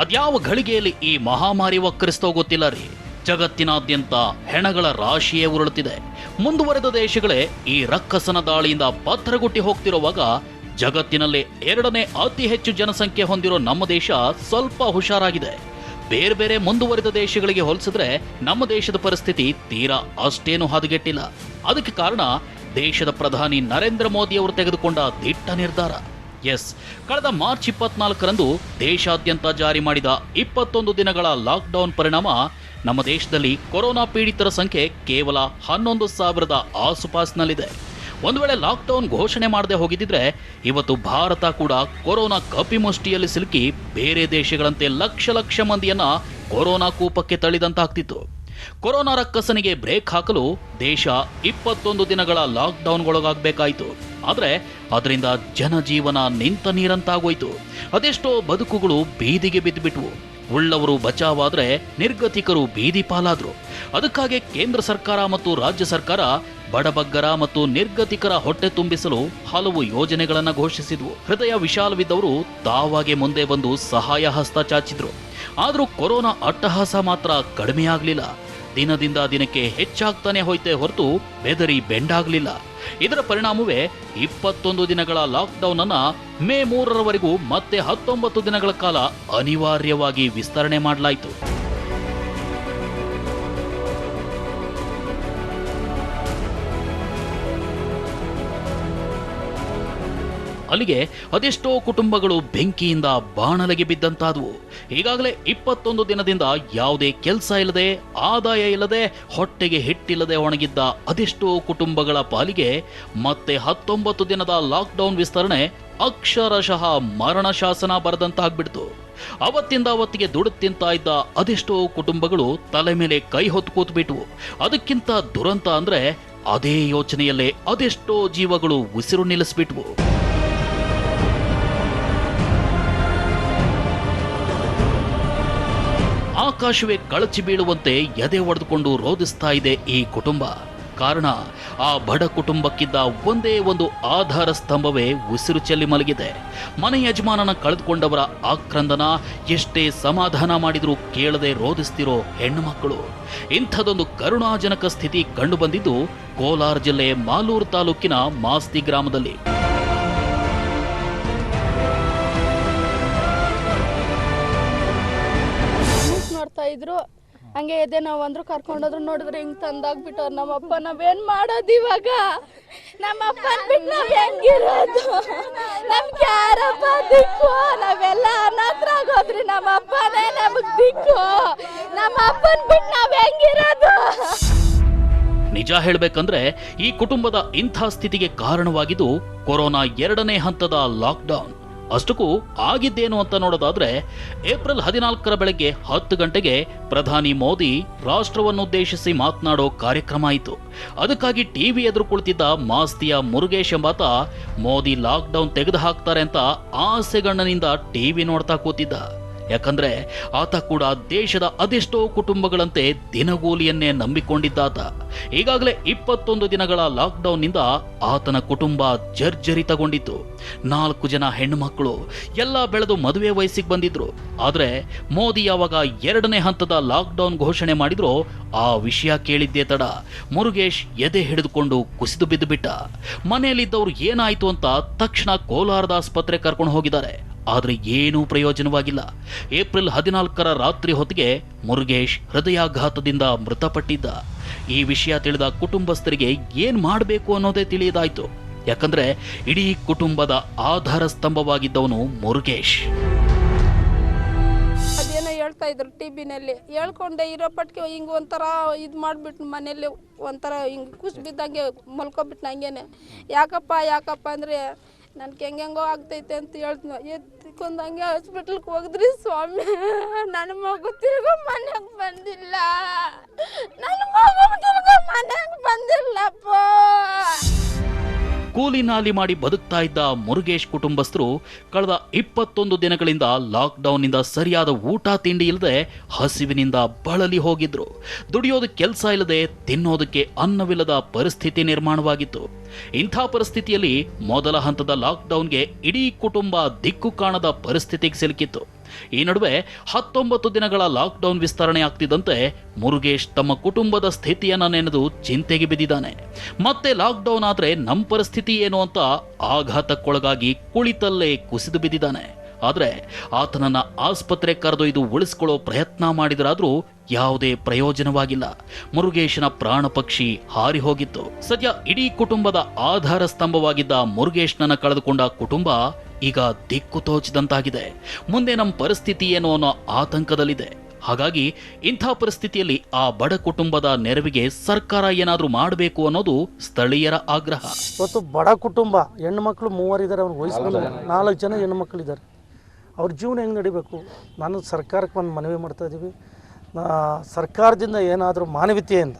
Speaker 5: ಅದ್ಯಾವ ಘಳಿಗೆಯಲ್ಲಿ ಈ ಮಹಾಮಾರಿ ವಕ್ಕರಿಸ್ತೋ ಗೊತ್ತಿಲ್ಲ ರೀ. ಜಗತ್ತಿನಾದ್ಯಂತ ಹೆಣಗಳ ರಾಶಿಯೇ ಉರುಳುತ್ತಿದೆ. ಮುಂದುವರೆದ ದೇಶಗಳೇ ಈ ರಕ್ಕಸನ ದಾಳಿಯಿಂದ ಪತ್ರಗುಟ್ಟಿ ಹೋಗ್ತಿರುವಾಗ ಜಗತ್ತಿನಲ್ಲಿ 2ನೇ ಅತಿ ಹೆಚ್ಚು ಜನಸಂಖ್ಯೆ ಹೊಂದಿರೋ ನಮ್ಮ ದೇಶ ಸ್ವಲ್ಪ ಹುಷಾರಾಗಿದೆ. ಬೇರೆ ಬೇರೆ ಮುಂದುವರೆದ ದೇಶಗಳಿಗೆ ಹೋಲಿಸಿದ್ರೆ ನಮ್ಮ ದೇಶದ ಪರಿಸ್ಥಿತಿ ತೀರಾ ಅಷ್ಟೇನು ಹದಗೆಟ್ಟಿಲ್ಲ. ಅದಕ್ಕೆ ಕಾರಣ ದೇಶದ ಪ್ರಧಾನಿ ನರೇಂದ್ರ ಮೋದಿ ಅವರು ತೆಗೆದುಕೊಂಡ ದಿಟ್ಟ ನಿರ್ಧಾರ. ಕಳೆದ ಮಾರ್ಚ್ 24ರಂದು ದೇಶಾದ್ಯಂತ ಜಾರಿ ಮಾಡಿದ 21 ದಿನಗಳ ಲಾಕ್ಡೌನ್ ಪರಿಣಾಮ ನಮ್ಮ ದೇಶದಲ್ಲಿ ಕೊರೋನಾ ಪೀಡಿತರ ಸಂಖ್ಯೆ ಕೇವಲ 11,000ದ ಆಸುಪಾಸಿನಲ್ಲಿದೆ. ಒಂದು ವೇಳೆ ಲಾಕ್ಡೌನ್ ಘೋಷಣೆ ಮಾಡದೆ ಹೋಗಿದ್ದಿದ್ರೆ ಇವತ್ತು ಭಾರತ ಕೂಡ ಕೊರೋನಾ ಕಪಿಮುಷ್ಟಿಯಲ್ಲಿ ಸಿಲುಕಿ ಬೇರೆ ದೇಶಗಳಂತೆ ಲಕ್ಷ ಲಕ್ಷ ಮಂದಿಯನ್ನ ಕೊರೋನಾ ಕೂಪಕ್ಕೆ ತಳ್ಳಿದಂತಾಗ್ತಿತ್ತು. ಕೊರೋನಾ ರಕ್ಕಸನಿಗೆ ಬ್ರೇಕ್ ಹಾಕಲು ದೇಶ 21 ದಿನಗಳ ಲಾಕ್ಡೌನ್ಗೊಳಗಾಗಬೇಕಾಯಿತು. ಆದರೆ ಅದರಿಂದ ಜನಜೀವನ ನಿಂತ ನೀರಂತಾಗೋಯ್ತು. ಅದೆಷ್ಟೋ ಬದುಕುಗಳು ಬೀದಿಗೆ ಬಿದ್ದುಬಿಟ್ವು. ಉಳ್ಳವರು ಬಚಾವಾದ್ರೆ ನಿರ್ಗತಿಕರು ಬೀದಿ ಪಾಲಾದ್ರು. ಅದಕ್ಕಾಗಿ ಕೇಂದ್ರ ಸರ್ಕಾರ ಮತ್ತು ರಾಜ್ಯ ಸರ್ಕಾರ ಬಡಬಗ್ಗರ ಮತ್ತು ನಿರ್ಗತಿಕರ ಹೊಟ್ಟೆ ತುಂಬಿಸಲು ಹಲವು ಯೋಜನೆಗಳನ್ನು ಘೋಷಿಸಿದ್ವು. ಹೃದಯ ವಿಶಾಲವಿದ್ದವರು ತಾವಾಗೆ ಮುಂದೆ ಬಂದು ಸಹಾಯ ಹಸ್ತ ಚಾಚಿದ್ರು. ಆದರೂ ಕೊರೋನಾ ಅಟ್ಟಹಾಸ ಮಾತ್ರ ಕಡಿಮೆಯಾಗಲಿಲ್ಲ. ದಿನದಿಂದ ದಿನಕ್ಕೆ ಹೆಚ್ಚಾಗ್ತಾನೆ ಹೋಯ್ತೆ ಹೊರತು ಬೆದರಿ ಬೆಂಡಾಗಲಿಲ್ಲ. ಇದರ ಪರಿಣಾಮವೇ 21 ದಿನಗಳ ಲಾಕ್ಡೌನ್ ಅನ್ನ ಮೇ 3ರವರೆಗೂ ಮತ್ತೆ 19 ದಿನಗಳ ಕಾಲ ಅನಿವಾರ್ಯವಾಗಿ ವಿಸ್ತರಣೆ ಮಾಡಲಾಯಿತು. ಅಲ್ಲಿಗೆ ಅದೆಷ್ಟೋ ಕುಟುಂಬಗಳು ಬೆಂಕಿಯಿಂದ ಬಾಣಲೆಗೆ ಬಿದ್ದಂತಾದವು. ಈಗಾಗಲೇ 21 ದಿನದಿಂದ ಯಾವುದೇ ಕೆಲಸ ಇಲ್ಲದೆ, ಆದಾಯ ಇಲ್ಲದೆ, ಹೊಟ್ಟೆಗೆ ಹಿಟ್ಟಿಲ್ಲದೆ ಒಣಗಿದ್ದ ಅದೆಷ್ಟೋ ಕುಟುಂಬಗಳ ಪಾಲಿಗೆ ಮತ್ತೆ 19 ದಿನದ ಲಾಕ್ಡೌನ್ ವಿಸ್ತರಣೆ ಅಕ್ಷರಶಃ ಮರಣ ಶಾಸನ ಬರೆದಂತಾಗ್ಬಿಡ್ತು. ಅವತ್ತಿಂದ ಅವತ್ತಿಗೆ ದುಡ್ಡು ತಿಂತಾ ಇದ್ದ ಅದೆಷ್ಟೋ ಕುಟುಂಬಗಳು ತಲೆ ಮೇಲೆ ಕೈ ಹೊತ್ತು ಕೂತ್ಬಿಟ್ವು. ಅದಕ್ಕಿಂತ ದುರಂತ ಅಂದ್ರೆ ಅದೇ ಯೋಚನೆಯಲ್ಲೇ ಅದೆಷ್ಟೋ ಜೀವಗಳು ಉಸಿರು ನಿಲ್ಲಿಸ್ಬಿಟ್ವು. ಆಕಾಶವೇ ಕಳಚಿ ಬೀಳುವಂತೆ ಎದೆ ಒಡೆದುಕೊಂಡು ರೋಧಿಸ್ತಾ ಇದೆ ಈ ಕುಟುಂಬ. ಕಾರಣ ಆ ಬಡ ಕುಟುಂಬಕ್ಕಿದ್ದ ಒಂದೇ ಒಂದು ಆಧಾರ ಸ್ತಂಭವೇ ಉಸಿರು ಚೆಲ್ಲಿ ಮಲಗಿದೆ. ಮನೆ ಯಜಮಾನನ ಕಳೆದುಕೊಂಡವರ ಆಕ್ರಂದನ ಎಷ್ಟೇ ಸಮಾಧಾನ ಮಾಡಿದ್ರೂ ಕೇಳದೆ ರೋಧಿಸ್ತಿರೋ ಹೆಣ್ಣು ಮಕ್ಕಳು. ಇಂಥದೊಂದು ಕರುಣಾಜನಕ ಸ್ಥಿತಿ ಕಂಡು ಬಂದಿದ್ದು ಕೋಲಾರ ಜಿಲ್ಲೆ ಮಾಲೂರು ತಾಲೂಕಿನ ಮಾಸ್ತಿ ಗ್ರಾಮದಲ್ಲಿ.
Speaker 6: ನೋಡ್ತಾ ಇದ್ರು, ಹಂಗೆ ಎದೆ ನಾವು ಅಂದ್ರು ಕರ್ಕೊಂಡೋದ್ರು. ನೋಡಿದ್ರೆ ಹಿಂಗ್ ತಂದಾಗ್ಬಿಟ್ಟು ನಮ್ಮಪ್ಪ ನಾವೇನ್ ಮಾಡೋದು ಇವಾಗ? ನಮ್ಮಪ್ಪನ್ ಬಿಟ್ಟು ನಾವ್ ಹೆಂಗಿರೋದು? ನಮ್ಗೆ ಯಾರಪ್ಪ ದಿಕ್ಕು? ನಾವೆಲ್ಲ ಅನಾಥರಾಗೋದ್ರಿ. ನಮ್ಮಪ್ಪನೇ ನಮಗ್ ದಿಕ್ಕು. ನಮ್ಮಪ್ಪನ್ ಬಿಟ್ಟು ನಾವ್ ಹೆಂಗಿರೋದು?
Speaker 5: ನಿಜ ಹೇಳ್ಬೇಕಂದ್ರೆ ಈ ಕುಟುಂಬದ ಇಂಥ ಸ್ಥಿತಿಗೆ ಕಾರಣವಾಗಿದ್ದು ಕೊರೋನಾ 2ನೇ ಹಂತದ ಲಾಕ್ಡೌನ್. ಅಷ್ಟಕ್ಕೂ ಆಗಿದ್ದೇನು ಅಂತ ನೋಡೋದಾದ್ರೆ ಏಪ್ರಿಲ್ 14ರ ಬೆಳಗ್ಗೆ 10 ಗಂಟೆಗೆ ಪ್ರಧಾನಿ ಮೋದಿ ರಾಷ್ಟ್ರವನ್ನುದ್ದೇಶಿಸಿ ಮಾತನಾಡೋ ಕಾರ್ಯಕ್ರಮ ಆಯಿತು. ಅದಕ್ಕಾಗಿ ಟಿವಿ ಎದುರು ಕುಳಿತಿದ್ದ ಮಾಸ್ತಿಯ ಮುರುಗೇಶ್ ಎಂಬಾತ ಮೋದಿ ಲಾಕ್ಡೌನ್ ತೆಗೆದು ಹಾಕ್ತಾರೆ ಅಂತ ಆಸೆಗಣ್ಣನಿಂದ ಟಿವಿ ನೋಡ್ತಾ ಕೂತಿದ್ದ. ಯಾಕಂದ್ರೆ ಆತ ಕೂಡ ದೇಶದ ಅದೆಷ್ಟೋ ಕುಟುಂಬಗಳಂತೆ ದಿನಗೂಲಿಯನ್ನೇ ನಂಬಿಕೊಂಡಿದ್ದಾತ. ಈಗಾಗಲೇ 21 ದಿನಗಳ ಲಾಕ್ಡೌನ್ನಿಂದ ಆತನ ಕುಟುಂಬ ಜರ್ಜರಿತಗೊಂಡಿತ್ತು. 4 ಜನ ಹೆಣ್ಣು ಮಕ್ಕಳು ಎಲ್ಲ ಬೆಳೆದು ಮದುವೆ ವಯಸ್ಸಿಗೆ ಬಂದಿದ್ರು. ಆದ್ರೆ ಮೋದಿ ಯಾವಾಗ 2ನೇ ಹಂತದ ಲಾಕ್ಡೌನ್ ಘೋಷಣೆ ಮಾಡಿದ್ರೋ ಆ ವಿಷಯ ಕೇಳಿದ್ದೇ ತಡ ಮುರುಗೇಶ್ ಎದೆ ಹಿಡಿದುಕೊಂಡು ಕುಸಿದು ಬಿದ್ದು ಬಿಟ್ಟ. ಮನೆಯಲ್ಲಿದ್ದವ್ರು ಏನಾಯ್ತು ಅಂತ ತಕ್ಷಣ ಕೋಲಾರದ ಆಸ್ಪತ್ರೆ ಕರ್ಕೊಂಡು ಹೋಗಿದ್ದಾರೆ. ಆದ್ರೆ ಏನೂ ಪ್ರಯೋಜನವಾಗಿಲ್ಲ. ಏಪ್ರಿಲ್ 14ರ ರಾತ್ರಿ ಹೊತ್ತಿಗೆ ಮುರುಗೇಶ್ ಹೃದಯಾಘಾತದಿಂದ ಮೃತಪಟ್ಟಿದ್ದ. ಈ ವಿಷಯ ತಿಳಿದ ಕುಟುಂಬಸ್ಥರಿಗೆ ಏನ್ ಮಾಡಬೇಕು ಅನ್ನೋದೇ ತಿಳಿಯದಾಯ್ತು. ಯಾಕಂದ್ರೆ ಇಡೀ ಕುಟುಂಬದ ಆಧಾರ ಸ್ತಂಭವಾಗಿದ್ದವನು ಮುರುಗೇಶ್.
Speaker 6: ಅದೇನೋ ಹೇಳ್ತಾ ಇದ್ರು ಟಿವಿನಲ್ಲಿ, ಹೇಳ್ಕೊಂಡೆ ಇರೋ ಪಟ್ಕೆ ಹಿಂಗೆ ಒಂಥರ ಇದು ಮಾಡಿಬಿಟ್ಟು ಮನೇಲಿ ಒಂಥರ ಹಿಂಗೆ ಕುಸ್ ಬಿದ್ದಂಗೆ ಮಲ್ಕೊಬಿಟ್ಟು ಹಂಗೇನೆ. ಯಾಕಪ್ಪ ಅಂದರೆ ನನ್ಗೆ ಹೆಂಗೆಂಗೋ ಆಗ್ತೈತೆ ಅಂತ ಹೇಳ್ತೀನಿ. ಎತ್ಕೊಂಡಂಗೆ ಹಾಸ್ಪಿಟ್ಲ್ಗೆ ಹೋಗಿದ್ರಿ ಸ್ವಾಮಿ. ನನ್ನ ಮಗು ತಿರ್ಗೋ ಮನೆಗೆ ಬಂದಿಲ್ಲ. ನನ್ನ ಮಗು ತಿರ್ಗೋ ಮನೆಗೆ ಬಂದಿಲ್ಲಪ್ಪ.
Speaker 5: ಕೂಲಿ ನಾಲಿ ಮಾಡಿ ಬದುಕ್ತಾ ಇದ್ದ ಮುರುಗೇಶ್ ಕುಟುಂಬಸ್ಥರು ಕಳೆದ 21 ದಿನಗಳಿಂದ ಲಾಕ್ಡೌನ್ನಿಂದ ಸರಿಯಾದ ಊಟ ತಿಂಡಿ ಇಲ್ಲದೆ ಹಸಿವಿನಿಂದ ಬಳಲಿ ಹೋಗಿದ್ರು. ದುಡಿಯೋದಕ್ಕೆ ಕೆಲಸ ಇಲ್ಲದೆ ತಿನ್ನೋದಕ್ಕೆ ಅನ್ನವಿಲ್ಲದ ಪರಿಸ್ಥಿತಿ ನಿರ್ಮಾಣವಾಗಿತ್ತು. ಇಂಥ ಪರಿಸ್ಥಿತಿಯಲ್ಲಿ ಮೊದಲ ಹಂತದ ಲಾಕ್ಡೌನ್ಗೆ ಇಡೀ ಕುಟುಂಬ ದಿಕ್ಕು ಕಾಣದ ಪರಿಸ್ಥಿತಿಗೆ ಸಿಲುಕಿತ್ತು. ಈ ನಡುವೆ 19 ದಿನಗಳ ಲಾಕ್ಡೌನ್ ವಿಸ್ತರಣೆ ಆಗ್ತಿದ್ದಂತೆ ಮುರುಗೇಶ್ ತಮ್ಮ ಕುಟುಂಬದ ಸ್ಥಿತಿಯನ್ನ ನೆನೆದು ಚಿಂತೆಗೆ ಬಿದ್ದಿದ್ದಾನೆ. ಮತ್ತೆ ಲಾಕ್ಡೌನ್ ಆದ್ರೆ ನಮ್ಮ ಪರಿಸ್ಥಿತಿ ಏನು ಅಂತ ಆಘಾತಕ್ಕೊಳಗಾಗಿ ಕುಳಿತಲ್ಲೇ ಕುಸಿದು ಬಿದ್ದಿದ್ದಾನೆ. ಆದ್ರೆ ಆತನನ್ನ ಆಸ್ಪತ್ರೆ ಕರೆದೊಯ್ದು ಉಳಿಸ್ಕೊಳ್ಳೋ ಪ್ರಯತ್ನ ಮಾಡಿದರಾದ್ರೂ ಯಾವುದೇ ಪ್ರಯೋಜನವಾಗಿಲ್ಲ. ಮುರುಗೇಶನ ಪ್ರಾಣ ಪಕ್ಷಿ ಹಾರಿ ಹೋಗಿತ್ತು. ಸದ್ಯ ಇಡೀ ಕುಟುಂಬದ ಆಧಾರ ಸ್ತಂಭವಾಗಿದ್ದ ಮುರುಗೇಶ್ನನ್ನ ಕಳೆದುಕೊಂಡ ಕುಟುಂಬ ಈಗ ದಿಕ್ಕು ತೋಚಿದಂತಾಗಿದೆ. ಮುಂದೆ ನಮ್ಮ ಪರಿಸ್ಥಿತಿ ಏನು ಅನ್ನೋ ಆತಂಕದಲ್ಲಿದೆ. ಹಾಗಾಗಿ ಇಂಥ ಪರಿಸ್ಥಿತಿಯಲ್ಲಿ ಆ ಬಡ ಕುಟುಂಬದ ನೆರವಿಗೆ ಸರ್ಕಾರ ಏನಾದರೂ ಮಾಡಬೇಕು ಅನ್ನೋದು ಸ್ಥಳೀಯರ ಆಗ್ರಹ.
Speaker 7: ಇವತ್ತು ಬಡ ಕುಟುಂಬ, ಹೆಣ್ಣು ಮಕ್ಕಳು 3 ಇದ್ದಾರೆ, ಅವ್ರ ವಯಸ್ಸು 4 ಜನ ಹೆಣ್ಣು ಮಕ್ಕಳಿದ್ದಾರೆ. ಅವ್ರ ಜೀವನ ಹೆಂಗೆ ನಡಿಬೇಕು? ನಾನು ಸರ್ಕಾರಕ್ಕೆ ಒಂದು ಮನವಿ ಮಾಡ್ತಾ ಇದ್ದೀವಿ. ಸರ್ಕಾರದಿಂದ ಏನಾದರೂ ಮಾನವೀಯತೆಯಿಂದ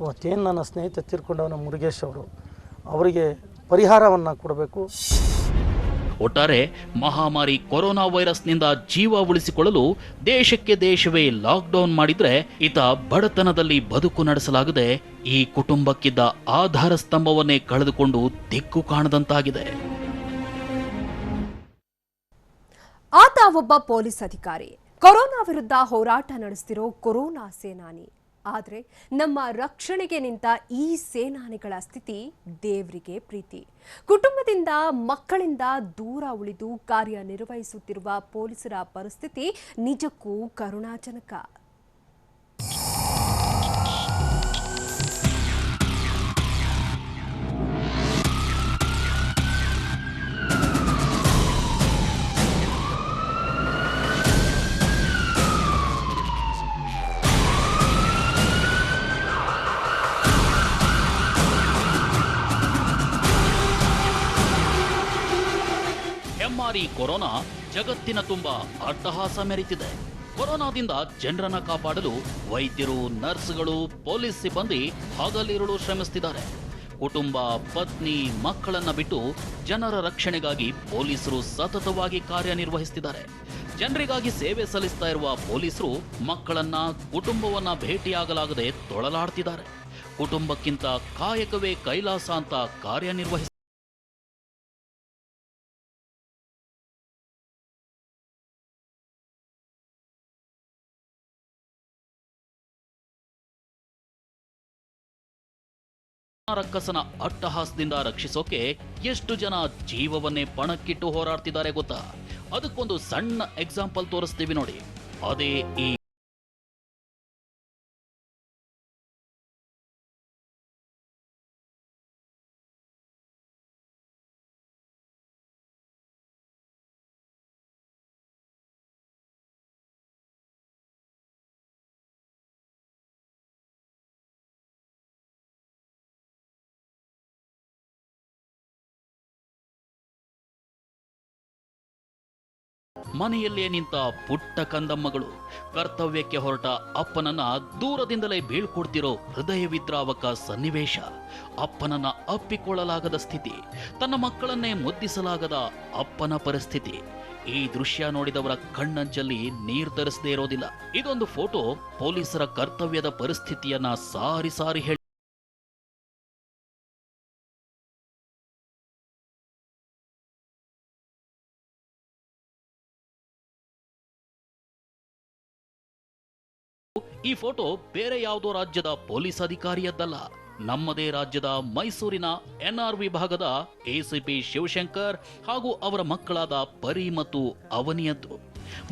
Speaker 7: ಇವತ್ತೇನು ನನ್ನ ಸ್ನೇಹಿತ ತೀರ್ಕೊಂಡವನ ಮುರುಗೇಶ್ ಅವರಿಗೆ ಪರಿಹಾರವನ್ನು ಕೊಡಬೇಕು.
Speaker 5: ಒಟ್ಟಾರೆ ಮಹಾಮಾರಿ ಕೊರೋನಾ ವೈರಸ್ನಿಂದ ಜೀವ ಉಳಿಸಿಕೊಳ್ಳಲು ದೇಶಕ್ಕೆ ದೇಶವೇ ಲಾಕ್ಡೌನ್ ಮಾಡಿದ್ರೆ ಈತ ಬಡತನದಲ್ಲಿ ಬದುಕು ನಡೆಸಲಾಗದೆ ಈ ಕುಟುಂಬಕ್ಕಿದ್ದ ಆಧಾರ ಸ್ತಂಭವನ್ನೇ ಕಳೆದುಕೊಂಡು ದಿಕ್ಕು ಕಾಣದಂತಾಗಿದೆ.
Speaker 1: ಆತ ಒಬ್ಬ ಪೊಲೀಸ್ ಅಧಿಕಾರಿ, ಕೊರೋನಾ ವಿರುದ್ಧ ಹೋರಾಟ ನಡೆಸ್ತಿರೋ ಕೊರೋನಾ ಸೇನಾನಿ. ಆದರೆ ನಮ್ಮ ರಕ್ಷಣೆಗೆ ನಿಂತ ಈ ಸೇನಾನಿಗಳ ಸ್ಥಿತಿ ದೇವರಿಗೆ ಪ್ರೀತಿ. ಕುಟುಂಬದಿಂದ ಮಕ್ಕಳಿಂದ ದೂರ ಉಳಿದು ಕಾರ್ಯನಿರ್ವಹಿಸುತ್ತಿರುವ ಪೊಲೀಸರ ಪರಿಸ್ಥಿತಿ ನಿಜಕ್ಕೂ ಕರುಣಾಜನಕ.
Speaker 5: ಹೆಮ್ಮಾರಿ ಕೊರೋನಾ ಜಗತ್ತಿನ ತುಂಬ ಅಟ್ಟಹಾಸ ಮೆರೆತಿದೆ. ಕೊರೋನಾದಿಂದ ಜನರನ್ನ ಕಾಪಾಡಲು ವೈದ್ಯರು, ನರ್ಸ್ಗಳು, ಪೊಲೀಸ್ ಸಿಬ್ಬಂದಿ ಹಗಲಿರುಳು ಶ್ರಮಿಸುತ್ತಿದ್ದಾರೆ. ಕುಟುಂಬ, ಪತ್ನಿ, ಮಕ್ಕಳನ್ನ ಬಿಟ್ಟು ಜನರ ರಕ್ಷಣೆಗಾಗಿ ಪೊಲೀಸರು ಸತತವಾಗಿ ಕಾರ್ಯನಿರ್ವಹಿಸುತ್ತಿದ್ದಾರೆ. ಜನರಿಗಾಗಿ ಸೇವೆ ಸಲ್ಲಿಸ್ತಾ ಇರುವ ಪೊಲೀಸರು ಮಕ್ಕಳನ್ನ, ಕುಟುಂಬವನ್ನ ಭೇಟಿಯಾಗಲಾಗದೆ ತೊಳಲಾಡ್ತಿದ್ದಾರೆ. ಕುಟುಂಬಕ್ಕಿಂತ ಕಾಯಕವೇ ಕೈಲಾಸ ಅಂತ ಕಾರ್ಯನಿರ್ವಹಿಸ ರಕ್ಕಸನ ಅಟ್ಟಹಾಸದಿಂದ ರಕ್ಷಿಸೋಕೆ ಎಷ್ಟು ಜನ ಜೀವವನ್ನೇ ಪಣಕ್ಕಿಟ್ಟು ಹೋರಾಡ್ತಿದ್ದಾರೆ ಗೊತ್ತಾ? ಅದಕ್ಕೊಂದು ಸಣ್ಣ ಎಕ್ಸಾಂಪಲ್ ತೋರಿಸ್ತೀವಿ ನೋಡಿ. ಅದೇ ಈ ಮನೆಯಲ್ಲೇ ನಿಂತ ಪುಟ್ಟ ಕಂದಮ್ಮಗಳು ಕರ್ತವ್ಯಕ್ಕೆ ಹೊರಟ ಅಪ್ಪನನ್ನ ದೂರದಿಂದಲೇ ಬೀಳ್ಕೊಡ್ತಿರೋ ಹೃದಯ ವಿದ್ರಾವಕ ಸನ್ನಿವೇಶ. ಅಪ್ಪನನ್ನ ಅಪ್ಪಿಕೊಳ್ಳಲಾಗದ ಸ್ಥಿತಿ, ತನ್ನ ಮಕ್ಕಳನ್ನೇ ಮುದ್ದಿಸಲಾಗದ ಅಪ್ಪನ ಪರಿಸ್ಥಿತಿ. ಈ ದೃಶ್ಯ ನೋಡಿದವರ ಕಣ್ಣಂಚಲ್ಲಿ ನೀರು ತರಿಸದೇ ಇರೋದಿಲ್ಲ. ಇದೊಂದು ಫೋಟೋ ಪೊಲೀಸರ ಕರ್ತವ್ಯದ ಪರಿಸ್ಥಿತಿಯನ್ನ ಸಾರಿ ಸಾರಿ ಹೇಳಿ ಈ ಫೋಟೋ ಬೇರೆ ಯಾವುದೋ ರಾಜ್ಯದ ಪೊಲೀಸ್ ಅಧಿಕಾರಿಯದ್ದಲ್ಲ. ನಮ್ಮದೇ ರಾಜ್ಯದ ಮೈಸೂರಿನ ಎನ್ಆರ್ ವಿಭಾಗದ ಎಸಿಪಿ ಶಿವಶಂಕರ್ ಹಾಗೂ ಅವರ ಮಕ್ಕಳಾದ ಪರಿ ಮತ್ತು ಅವನಿಯದ್ದು.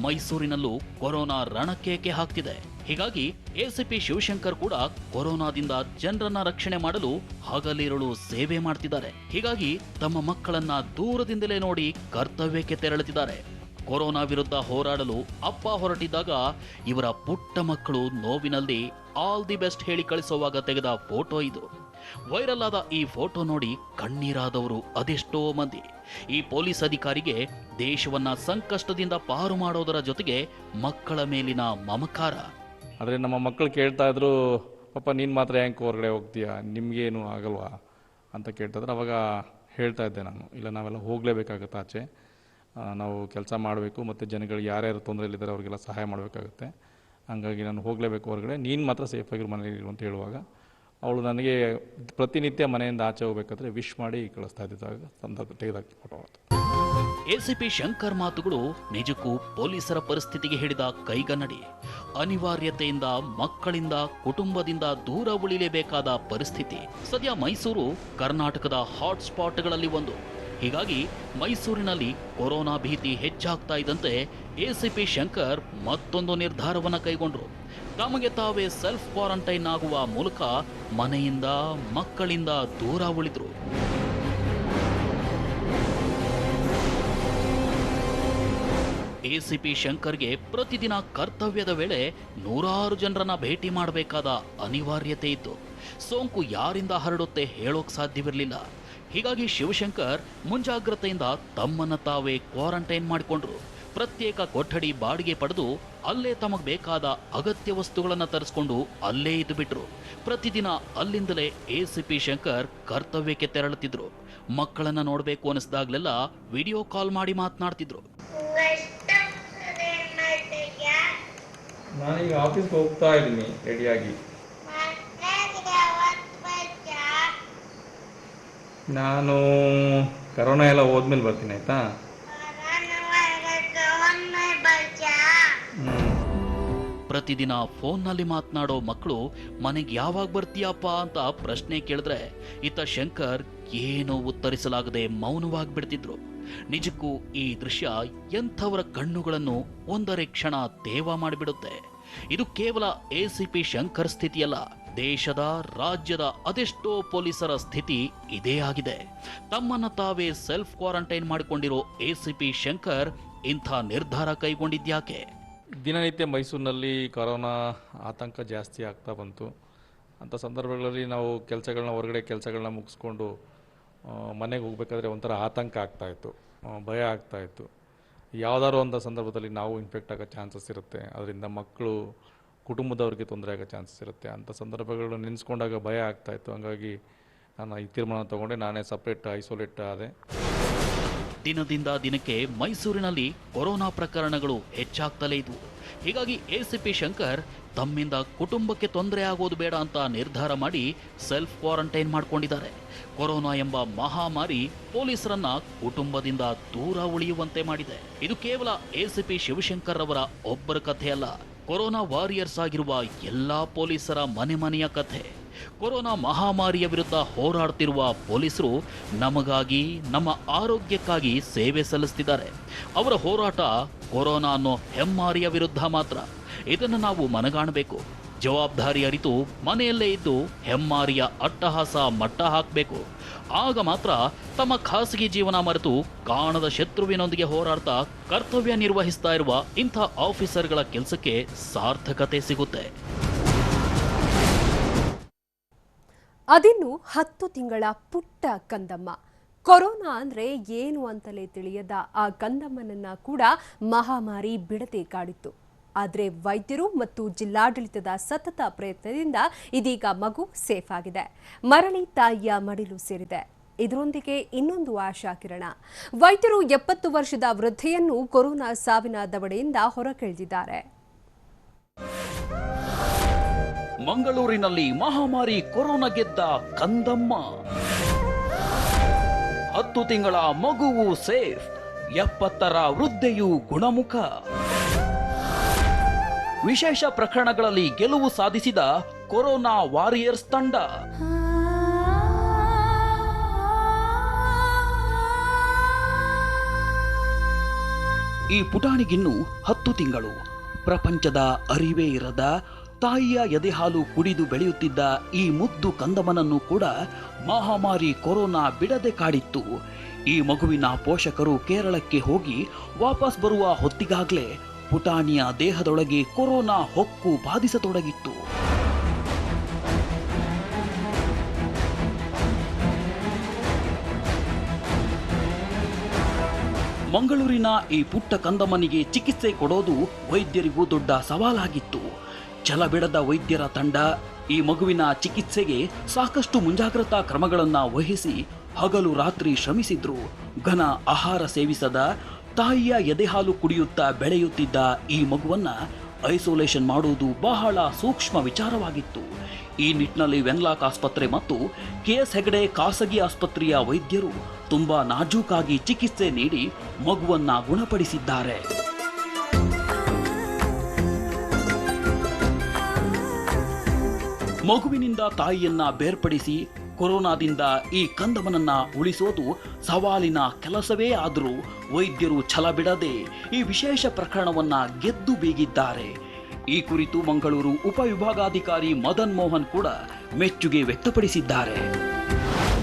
Speaker 5: ಮೈಸೂರಿನಲ್ಲೂ ಕೊರೋನಾ ರಣಕೇಕೆ ಹಾಕ್ತಿದೆ. ಹೀಗಾಗಿ ಎಸಿಪಿ ಶಿವಶಂಕರ್ ಕೂಡ ಕೊರೋನಾದಿಂದ ಜನರನ್ನ ರಕ್ಷಣೆ ಮಾಡಲು ಹಗಲಿರುಳು ಸೇವೆ ಮಾಡ್ತಿದ್ದಾರೆ. ಹೀಗಾಗಿ ತಮ್ಮ ಮಕ್ಕಳನ್ನ ದೂರದಿಂದಲೇ ನೋಡಿ ಕರ್ತವ್ಯಕ್ಕೆ ತೆರಳುತ್ತಿದ್ದಾರೆ. ಕೊರೋನಾ ವಿರುದ್ಧ ಹೋರಾಡಲು ಅಪ್ಪ ಹೊರಟಿದ್ದಾಗ ಇವರ ಪುಟ್ಟ ಮಕ್ಕಳು ನೋವಿನಲ್ಲಿ ಆಲ್ ದಿ ಬೆಸ್ಟ್ ಹೇಳಿ ಕಳಿಸುವಾಗ ತೆಗೆದ ಫೋಟೋ ಇದು. ವೈರಲ್ ಆದ ಈ ಫೋಟೋ ನೋಡಿ ಕಣ್ಣೀರಾದವರು ಅದೆಷ್ಟೋ ಮಂದಿ. ಈ ಪೊಲೀಸ್ ಅಧಿಕಾರಿಗೆ ದೇಶವನ್ನ ಸಂಕಷ್ಟದಿಂದ ಪಾರು ಮಾಡೋದರ ಜೊತೆಗೆ ಮಕ್ಕಳ ಮೇಲಿನ ಮಮಕಾರ.
Speaker 8: ಆದರೆ ನಮ್ಮ ಮಕ್ಕಳು ಕೇಳ್ತಾ ಇದ್ರು, ಪಾಪ ನೀನು ಮಾತ್ರ ಹೆಂಗೆ ಹೊರಗಡೆ ಹೋಗ್ತೀಯಾ, ನಿಮಗೇನು ಆಗಲ್ವಾ ಅಂತ ಕೇಳ್ತಾಯಿದ್ರು. ಅವಾಗ ಹೇಳ್ತಾ ಇದ್ದೆ ನಾನು, ಇಲ್ಲ ನಾವೆಲ್ಲ ಹೋಗಲೇಬೇಕಾಗುತ್ತೆ ಆಚೆ, ನಾವು ಕೆಲಸ ಮಾಡಬೇಕು ಮತ್ತು ಜನಗಳಿಗೆ ಯಾರ್ಯಾರು ತೊಂದರೆಯಲ್ಲಿದ್ದಾರೆ ಅವರಿಗೆಲ್ಲ ಸಹಾಯ ಮಾಡಬೇಕಾಗುತ್ತೆ, ಹಾಗಾಗಿ ನಾನು ಹೋಗಲೇಬೇಕು ಹೊರಗಡೆ, ನೀನು ಮಾತ್ರ ಸೇಫಾಗಿರೋ ಮನೇಲಿ ಅಂತ ಹೇಳುವಾಗ ಅವಳು ನನಗೆ ಪ್ರತಿನಿತ್ಯ ಮನೆಯಿಂದ ಆಚೆ ಹೋಗ್ಬೇಕಾದ್ರೆ ವಿಶ್ ಮಾಡಿ ಕಳಿಸ್ತಾ ಇದ್ದಾಗ ಸಂದರ್ಭ ತೆಗೆದಾಕಿ ಫೋಟೋ.
Speaker 5: ಎಸಿಪಿ ಶಂಕರ್ ಮಾತುಗಳು ನಿಜಕ್ಕೂ ಪೊಲೀಸರ ಪರಿಸ್ಥಿತಿಗೆ ಹಿಡಿದ ಕೈಗನ್ನಡಿ. ಅನಿವಾರ್ಯತೆಯಿಂದ ಮಕ್ಕಳಿಂದ ಕುಟುಂಬದಿಂದ ದೂರ ಉಳಿಯಲೇಬೇಕಾದ ಪರಿಸ್ಥಿತಿ. ಸದ್ಯ ಮೈಸೂರು ಕರ್ನಾಟಕದ ಹಾಟ್ಸ್ಪಾಟ್ಗಳಲ್ಲಿ ಒಂದು. ಹೀಗಾಗಿ ಮೈಸೂರಿನಲ್ಲಿ ಕೊರೋನಾ ಭೀತಿ ಹೆಚ್ಚಾಗ್ತಾ ಇದ್ದಂತೆ ಎಸಿಪಿ ಶಂಕರ್ ಮತ್ತೊಂದು ನಿರ್ಧಾರವನ್ನು ಕೈಗೊಂಡರು. ತಮಗೆ ತಾವೇ ಸೆಲ್ಫ್ ಕ್ವಾರಂಟೈನ್ ಆಗುವ ಮೂಲಕ ಮನೆಯಿಂದ ಮಕ್ಕಳಿಂದ ದೂರ ಉಳಿದ್ರು. ಎಸಿಪಿ ಶಂಕರ್ಗೆ ಪ್ರತಿದಿನ ಕರ್ತವ್ಯದ ವೇಳೆ ನೂರಾರು ಜನರನ್ನ ಭೇಟಿ ಮಾಡಬೇಕಾದ ಅನಿವಾರ್ಯತೆ ಇತ್ತು. ಸೋಂಕು ಯಾರಿಂದ ಹರಡುತ್ತೆ ಹೇಳೋಕ್ ಸಾಧ್ಯವಿರಲಿಲ್ಲ. ಹೀಗಾಗಿ ಶಿವಶಂಕರ್ ಮುಂಜಾಗ್ರತೆಯಿಂದ ತಮ್ಮನ್ನ ತಾವೇ ಕ್ವಾರಂಟೈನ್ ಮಾಡಿಕೊಂಡ್ರು. ಪ್ರತ್ಯೇಕ ಕೊಠಡಿ ಬಾಡಿಗೆ ಪಡೆದು ಅಲ್ಲೇ ತಮಗೆ ಬೇಕಾದ ಅಗತ್ಯ ವಸ್ತುಗಳನ್ನು ತರಿಸ್ಕೊಂಡು ಅಲ್ಲೇ ಇದ್ದು ಬಿಟ್ರು. ಪ್ರತಿದಿನ ಅಲ್ಲಿಂದಲೇ ಎಸಿಪಿ ಶಂಕರ್ ಕರ್ತವ್ಯಕ್ಕೆ ತೆರಳುತ್ತಿದ್ರು. ಮಕ್ಕಳನ್ನ ನೋಡಬೇಕು ಅನಿಸಿದಾಗ್ಲೆಲ್ಲ ವಿಡಿಯೋ ಕಾಲ್ ಮಾಡಿ ಮಾತನಾಡ್ತಿದ್ರು.
Speaker 8: ನಾನೀಗ ಆಫೀಸ್ಗೆ ಹೋಗ್ತಾ ಇದ್ದೀನಿ ರೆಡಿಯಾಗಿ. ನಾನು ಕರೋನಾ ಎಲ್ಲ ಹೋದ್ಮೇಲೆ ಬರ್ತೀನಿ, ಆಯ್ತಾ?
Speaker 5: ಪ್ರತಿದಿನ ಫೋನ್ನಲ್ಲಿ ಮಾತನಾಡೋ ಮಕ್ಕಳು ಮನೆಗೆ ಯಾವಾಗ ಬರ್ತೀಯಪ್ಪ ಅಂತ ಪ್ರಶ್ನೆ ಕೇಳಿದ್ರೆ ಇತ್ತ ಶಂಕರ್ ಏನೋ ಉತ್ತರಿಸಲಾಗದೆ ಮೌನವಾಗಿ ನಿಜಕ್ಕೂ ಈ ದೃಶ್ಯ ಎಂಥವರ ಕಣ್ಣುಗಳನ್ನು ಒಂದರೆ ಕ್ಷಣ ತೇವ ಮಾಡಿಬಿಡುತ್ತೆ. ಇದು ಕೇವಲ ಎಸಿಪಿ ಶಂಕರ್ ಸ್ಥಿತಿಯಲ್ಲ, ದೇಶದ ರಾಜ್ಯದ ಅದೆಷ್ಟೋ ಪೊಲೀಸರ ಸ್ಥಿತಿ ಇದೇ ಆಗಿದೆ. ತಮ್ಮನ್ನ ತಾವೇ ಸೆಲ್ಫ್ ಕ್ವಾರಂಟೈನ್ ಮಾಡಿಕೊಂಡಿರೋ ಎಸಿಪಿ ಶಂಕರ್ ಇಂಥ ನಿರ್ಧಾರ ಕೈಗೊಂಡಿದ್ಯಾಕೆ?
Speaker 8: ದಿನನಿತ್ಯ ಮೈಸೂರಿನಲ್ಲಿ ಕೊರೋನಾ ಆತಂಕ ಜಾಸ್ತಿ ಆಗ್ತಾ ಬಂತು. ಅಂಥ ಸಂದರ್ಭಗಳಲ್ಲಿ ನಾವು ಹೊರಗಡೆ ಕೆಲಸಗಳನ್ನ ಮುಗಿಸ್ಕೊಂಡು ಮನೆಗೆ ಹೋಗ್ಬೇಕಾದ್ರೆ ಒಂಥರ ಆತಂಕ ಆಗ್ತಾಯಿತ್ತು, ಭಯ ಆಗ್ತಾಯಿತ್ತು. ಯಾವುದಾದ್ರು ಒಂದು ಸಂದರ್ಭದಲ್ಲಿ ನಾವು ಇನ್ಫೆಕ್ಟ್ ಆಗೋ ಚಾನ್ಸಸ್ ಇರುತ್ತೆ, ಅದರಿಂದ ಮಕ್ಕಳು ಕುಟುಂಬದವ್ರಿಗೆ ತೊಂದರೆ ಆಗೋ ಚಾನ್ಸಸ್ ಇರುತ್ತೆ. ಅಂಥ ಸಂದರ್ಭಗಳು ನೆನೆಸ್ಕೊಂಡಾಗ ಭಯ ಆಗ್ತಾಯಿತ್ತು. ಹಾಗಾಗಿ ನಾನು ಈ ತೀರ್ಮಾನ ತೊಗೊಂಡೆ, ನಾನೇ ಸಪ್ರೇಟ್ ಐಸೋಲೇಟ್ ಆದೆ.
Speaker 5: ದಿನದಿಂದ ದಿನಕ್ಕೆ ಮೈಸೂರಿನಲ್ಲಿ ಕೊರೋನಾ ಪ್ರಕರಣಗಳು ಹೆಚ್ಚಾಗ್ತಲೇ ಇದ್ವು. ಹೀಗಾಗಿ ಎಸಿಪಿ ಶಂಕರ್ ತಮ್ಮಿಂದ ಕುಟುಂಬಕ್ಕೆ ತೊಂದರೆ ಆಗೋದು ಬೇಡ ಅಂತ ನಿರ್ಧಾರ ಮಾಡಿ ಸೆಲ್ಫ್ ಕ್ವಾರಂಟೈನ್ ಮಾಡಿಕೊಂಡಿದ್ದಾರೆ. ಕೊರೋನಾ ಎಂಬ ಮಹಾಮಾರಿ ಪೊಲೀಸರನ್ನ ಕುಟುಂಬದಿಂದ ದೂರ ಉಳಿಯುವಂತೆ ಮಾಡಿದೆ. ಇದು ಕೇವಲ ಎಸಿಪಿ ಶಿವಶಂಕರ್ ಅವರ ಒಬ್ಬರ ಕಥೆಯಲ್ಲ, ಕೊರೋನಾ ವಾರಿಯರ್ಸ್ ಆಗಿರುವ ಎಲ್ಲಾ ಪೊಲೀಸರ ಮನೆಯ ಕಥೆ. ಕೊರೋನಾ ಮಹಾಮಾರಿಯ ವಿರುದ್ಧ ಹೋರಾಡ್ತಿರುವ ಪೊಲೀಸರು ನಮಗಾಗಿ, ನಮ್ಮ ಆರೋಗ್ಯಕ್ಕಾಗಿ ಸೇವೆ ಸಲ್ಲಿಸ್ತಿದ್ದಾರೆ. ಅವರ ಹೋರಾಟ ಕೊರೋನಾ ಅನ್ನೋ ಹೆಮ್ಮಾರಿಯ ವಿರುದ್ಧ ಮಾತ್ರ. ಇದನ್ನು ನಾವು ಮನಗಾಣಬೇಕು. ಜವಾಬ್ದಾರಿ ಅರಿತು ಮನೆಯಲ್ಲೇ ಇದ್ದು ಹೆಮ್ಮಾರಿಯ ಅಟ್ಟಹಾಸ ಮಟ್ಟ ಹಾಕಬೇಕು. ಆಗ ಮಾತ್ರ ತಮ್ಮ ಖಾಸಗಿ ಜೀವನ ಮರೆತು ಕಾಣದ ಶತ್ರುವಿನೊಂದಿಗೆ ಹೋರಾಡ್ತಾ ಕರ್ತವ್ಯ ನಿರ್ವಹಿಸ್ತಾ ಇರುವ ಇಂಥ ಆಫೀಸರ್ಗಳ ಕೆಲಸಕ್ಕೆ ಸಾರ್ಥಕತೆ ಸಿಗುತ್ತೆ.
Speaker 1: ಅದಿನ್ನು 10 ತಿಂಗಳ ಪುಟ್ಟ ಕಂದಮ್ಮ. ಕೊರೋನಾ ಅಂದ್ರೆ ಏನು ಅಂತಲೇ ತಿಳಿಯದ ಆ ಕಂದಮ್ಮನನ್ನ ಕೂಡ ಮಹಾಮಾರಿ ಬಿಡದೆ ಕಾಡಿತ್ತು. ಆದರೆ ವೈದ್ಯರು ಮತ್ತು ಜಿಲ್ಲಾಡಳಿತದ ಸತತ ಪ್ರಯತ್ನದಿಂದ ಇದೀಗ ಮಗು ಸೇಫ್ ಆಗಿದೆ, ಮರಳಿ ತಾಯಿಯ ಮಡಿಲು ಸೇರಿದೆ. ಇದರೊಂದಿಗೆ ಇನ್ನೊಂದು ಆಶಾಕಿರಣ. ವೈದ್ಯರು 70 ವರ್ಷದ ವೃದ್ಧೆಯನ್ನು ಕೊರೋನಾ ಸಾವಿನ ದವಡೆಯಿಂದ ಹೊರಗೆಳೆದಿದ್ದಾರೆ.
Speaker 5: ಮಂಗಳೂರಿನಲ್ಲಿ ಮಹಾಮಾರಿ ಕೊರೋನಾ ಗೆದ್ದ ಕಂದಮ್ಮ. 10 ತಿಂಗಳ ಮಗುವು ಸೇಫ್, 70ರ ವೃದ್ಧೆಯು ಗುಣಮುಖ. ವಿಶೇಷ ಪ್ರಕರಣಗಳಲ್ಲಿ ಗೆಲುವು ಸಾಧಿಸಿದ ಕೊರೋನಾ ವಾರಿಯರ್ಸ್ ತಂಡ. ಈ ಪುಟಾಣಿಗಿನ್ನು 10 ತಿಂಗಳು. ಪ್ರಪಂಚದ ಅರಿವೇ ಇರದ ತಾಯಿಯ ಎದೆಹಾಲು ಕುಡಿದು ಬೆಳೆಯುತ್ತಿದ್ದ ಈ ಮುದ್ದು ಕಂದಮ್ಮನನ್ನು ಕೂಡ ಮಹಾಮಾರಿ ಕೊರೋನಾ ಬಿಡದೆ ಕಾಡಿತ್ತು. ಈ ಮಗುವಿನ ಪೋಷಕರು ಕೇರಳಕ್ಕೆ ಹೋಗಿ ವಾಪಸ್ ಬರುವ ಹೊತ್ತಿಗಾಗಲೇ ಪುಟಾಣಿಯ ದೇಹದೊಳಗೆ ಕೊರೋನಾ ಹೊಕ್ಕು ಬಾಧಿಸತೊಡಗಿತ್ತು. ಮಂಗಳೂರಿನ ಈ ಪುಟ್ಟ ಕಂದಮ್ಮನಿಗೆ ಚಿಕಿತ್ಸೆ ಕೊಡೋದು ವೈದ್ಯರಿಗೂ ದೊಡ್ಡ ಸವಾಲಾಗಿತ್ತು. ಛಲಬಿಡದ ವೈದ್ಯರ ತಂಡ ಈ ಮಗುವಿನ ಚಿಕಿತ್ಸೆಗೆ ಸಾಕಷ್ಟು ಮುಂಜಾಗ್ರತಾ ಕ್ರಮಗಳನ್ನು ವಹಿಸಿ ಹಗಲು ರಾತ್ರಿ ಶ್ರಮಿಸಿದ್ರು ಘನ ಆಹಾರ ಸೇವಿಸದ ತಾಯಿಯ ಎದೆಹಾಲು ಕುಡಿಯುತ್ತಾ ಬೆಳೆಯುತ್ತಿದ್ದ ಈ ಮಗುವನ್ನ ಐಸೋಲೇಷನ್ ಮಾಡುವುದು ಬಹಳ ಸೂಕ್ಷ್ಮ ವಿಚಾರವಾಗಿತ್ತು. ಈ ನಿಟ್ಟಿನಲ್ಲಿ ವೆನ್ಲಾಕ್ ಆಸ್ಪತ್ರೆ ಮತ್ತು KS ಹೆಗಡೆ ಖಾಸಗಿ ಆಸ್ಪತ್ರೆಯ ವೈದ್ಯರು ತುಂಬಾ ನಾಜೂಕಾಗಿ ಚಿಕಿತ್ಸೆ ನೀಡಿ ಮಗುವನ್ನ ಗುಣಪಡಿಸಿದ್ದಾರೆ. ಮಗುವಿನಿಂದ ತಾಯಿಯನ್ನ ಬೇರ್ಪಡಿಸಿ ಕೊರೋನಾದಿಂದ ಈ ಕಂದವನನ್ನ ಉಳಿಸೋದು ಸವಾಲಿನ ಕೆಲಸವೇ ಆದರೂ ವೈದ್ಯರು ಛಲ ಬಿಡದೆ ಈ ವಿಶೇಷ ಪ್ರಕರಣವನ್ನ ಗೆದ್ದು ಬೀಗಿದ್ದಾರೆ. ಈ ಕುರಿತು ಮಂಗಳೂರು ಉಪವಿಭಾಗಾಧಿಕಾರಿ ಮದನ್ ಮೋಹನ್ ಕೂಡ ಮೆಚ್ಚುಗೆ ವ್ಯಕ್ತಪಡಿಸಿದ್ದಾರೆ.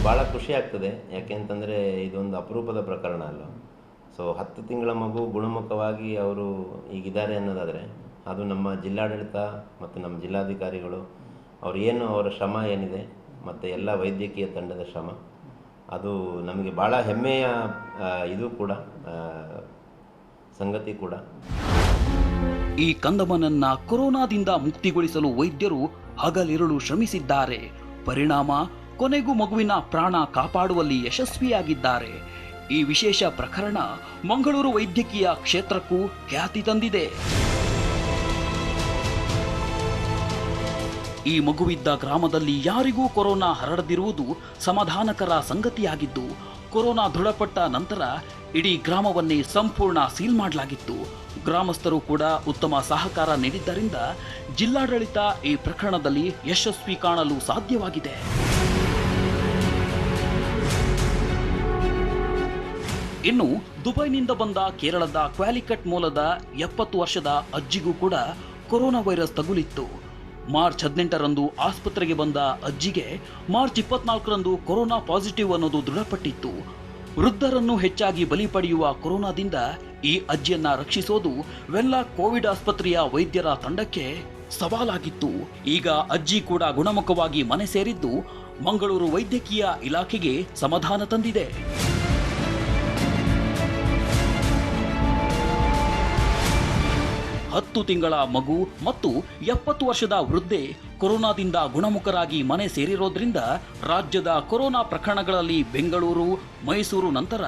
Speaker 9: ಭಾಳ ಖುಷಿ ಆಗ್ತದೆ, ಯಾಕೆಂತಂದರೆ ಇದೊಂದು ಅಪರೂಪದ ಪ್ರಕರಣ ಅಲ್ಲ. ಸೊ 10 ತಿಂಗಳ ಮಗು ಗುಣಮುಖವಾಗಿ ಅವರು ಈಗಿದ್ದಾರೆ ಅನ್ನೋದಾದರೆ ಅದು ನಮ್ಮ ಜಿಲ್ಲಾಡಳಿತ ಮತ್ತು ನಮ್ಮ ಜಿಲ್ಲಾಧಿಕಾರಿಗಳು ಅವರ ಶ್ರಮ ಏನಿದೆ ಮತ್ತು ಎಲ್ಲ ವೈದ್ಯಕೀಯ ತಂಡದ ಶ್ರಮ, ಅದು ನಮಗೆ ಭಾಳ ಹೆಮ್ಮೆಯ ಇದು ಕೂಡ ಸಂಗತಿ ಕೂಡ.
Speaker 5: ಈ ಕಂದಮ್ಮನನ್ನ ಕೊರೋನಾದಿಂದ ಮುಕ್ತಿಗೊಳಿಸಲು ವೈದ್ಯರು ಹಗಲಿರುಳು ಶ್ರಮಿಸಿದ್ದಾರೆ. ಪರಿಣಾಮ ಕೊನೆಗೂ ಮಗುವಿನ ಪ್ರಾಣ ಕಾಪಾಡುವಲ್ಲಿ ಯಶಸ್ವಿಯಾಗಿದ್ದಾರೆ. ಈ ವಿಶೇಷ ಪ್ರಕರಣ ಮಂಗಳೂರು ವೈದ್ಯಕೀಯ ಕ್ಷೇತ್ರಕ್ಕೂ ಖ್ಯಾತಿ ತಂದಿದೆ. ಈ ಮಗುವಿದ್ದ ಗ್ರಾಮದಲ್ಲಿ ಯಾರಿಗೂ ಕೊರೋನಾ ಹರಡದಿರುವುದು ಸಮಾಧಾನಕರ ಸಂಗತಿಯಾಗಿದ್ದು, ಕೊರೋನಾ ದೃಢಪಟ್ಟ ನಂತರ ಇಡೀ ಗ್ರಾಮವನ್ನೇ ಸಂಪೂರ್ಣ ಸೀಲ್ ಮಾಡಲಾಗಿತ್ತು. ಗ್ರಾಮಸ್ಥರು ಕೂಡ ಉತ್ತಮ ಸಹಕಾರ ನೀಡಿದ್ದರಿಂದ ಜಿಲ್ಲಾಡಳಿತ ಈ ಪ್ರಕರಣದಲ್ಲಿ ಯಶಸ್ವಿ ಕಾಣಲು ಸಾಧ್ಯವಾಗಿದೆ. ಇನ್ನು ದುಬೈನಿಂದ ಬಂದ ಕೇರಳದ ಕ್ವಾಲಿಕಟ್ ಮೂಲದ 70 ವರ್ಷದ ಅಜ್ಜಿಗೂ ಕೂಡ ಕೊರೋನಾ ವೈರಸ್ ತಗುಲಿತ್ತು. ಮಾರ್ಚ್ 18ರಂದು ಆಸ್ಪತ್ರೆಗೆ ಬಂದ ಅಜ್ಜಿಗೆ ಮಾರ್ಚ್ 24ರಂದು ಕೊರೋನಾ ಪಾಸಿಟಿವ್ ಅನ್ನೋದು ದೃಢಪಟ್ಟಿತ್ತು. ವೃದ್ಧರನ್ನು ಹೆಚ್ಚಾಗಿ ಬಲಿ ಪಡೆಯುವ ಕೊರೋನಾದಿಂದ ಈ ಅಜ್ಜಿಯನ್ನ ರಕ್ಷಿಸೋದು ವೆನ್ಲಾಕ್ ಕೋವಿಡ್ ಆಸ್ಪತ್ರೆಯ ವೈದ್ಯರ ತಂಡಕ್ಕೆ ಸವಾಲಾಗಿತ್ತು. ಈಗ ಅಜ್ಜಿ ಕೂಡ ಗುಣಮುಖವಾಗಿ ಮನೆ ಸೇರಿದ್ದು ಮಂಗಳೂರು ವೈದ್ಯಕೀಯ ಇಲಾಖೆಗೆ ಸಮಾಧಾನ ತಂದಿದೆ. ಹತ್ತು ತಿಂಗಳ ಮಗು ಮತ್ತು 70 ವರ್ಷದ ವೃದ್ಧೆ ಕೊರೋನಾದಿಂದ ಗುಣಮುಖರಾಗಿ ಮನೆ ಸೇರಿರೋದ್ರಿಂದ ರಾಜ್ಯದ ಕೊರೋನಾ ಪ್ರಕರಣಗಳಲ್ಲಿ ಬೆಂಗಳೂರು, ಮೈಸೂರು ನಂತರ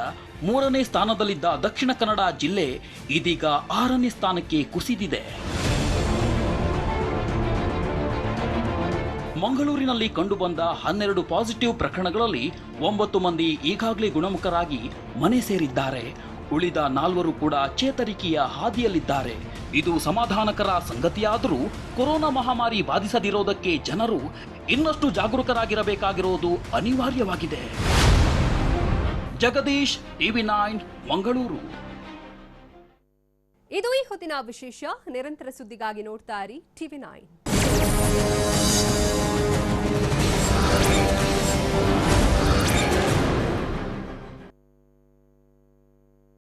Speaker 5: 3ನೇ ಸ್ಥಾನದಲ್ಲಿದ್ದ ದಕ್ಷಿಣ ಕನ್ನಡ ಜಿಲ್ಲೆ ಇದೀಗ 6ನೇ ಸ್ಥಾನಕ್ಕೆ ಕುಸಿದಿದೆ. ಮಂಗಳೂರಿನಲ್ಲಿ ಕಂಡುಬಂದ 12 ಪಾಸಿಟಿವ್ ಪ್ರಕರಣಗಳಲ್ಲಿ 9 ಮಂದಿ ಈಗಾಗಲೇ ಗುಣಮುಖರಾಗಿ ಮನೆ ಸೇರಿದ್ದಾರೆ. ಉಳಿದ 4 ಕೂಡ ಚೇತರಿಕೆಯ ಹಾದಿಯಲ್ಲಿದ್ದಾರೆ. ಇದು ಸಮಾಧಾನಕರ ಸಂಗತಿಯಾದರೂ ಕೊರೋನಾ ಮಹಾಮಾರಿ ಬಾಧಿಸದಿರೋದಕ್ಕೆ ಜನರು ಇನ್ನಷ್ಟು ಜಾಗರೂಕರಾಗಿರಬೇಕಾಗಿರೋದು ಅನಿವಾರ್ಯವಾಗಿದೆ. ಜಗದೀಶ್, TV9 ಮಂಗಳೂರು.
Speaker 1: ಇದು ಈ ಹೊತ್ತಿನ ವಿಶೇಷ. ನಿರಂತರ ಸುದ್ದಿಗಾಗಿ ನೋಡ್ತಾ ಇರಿ TV9.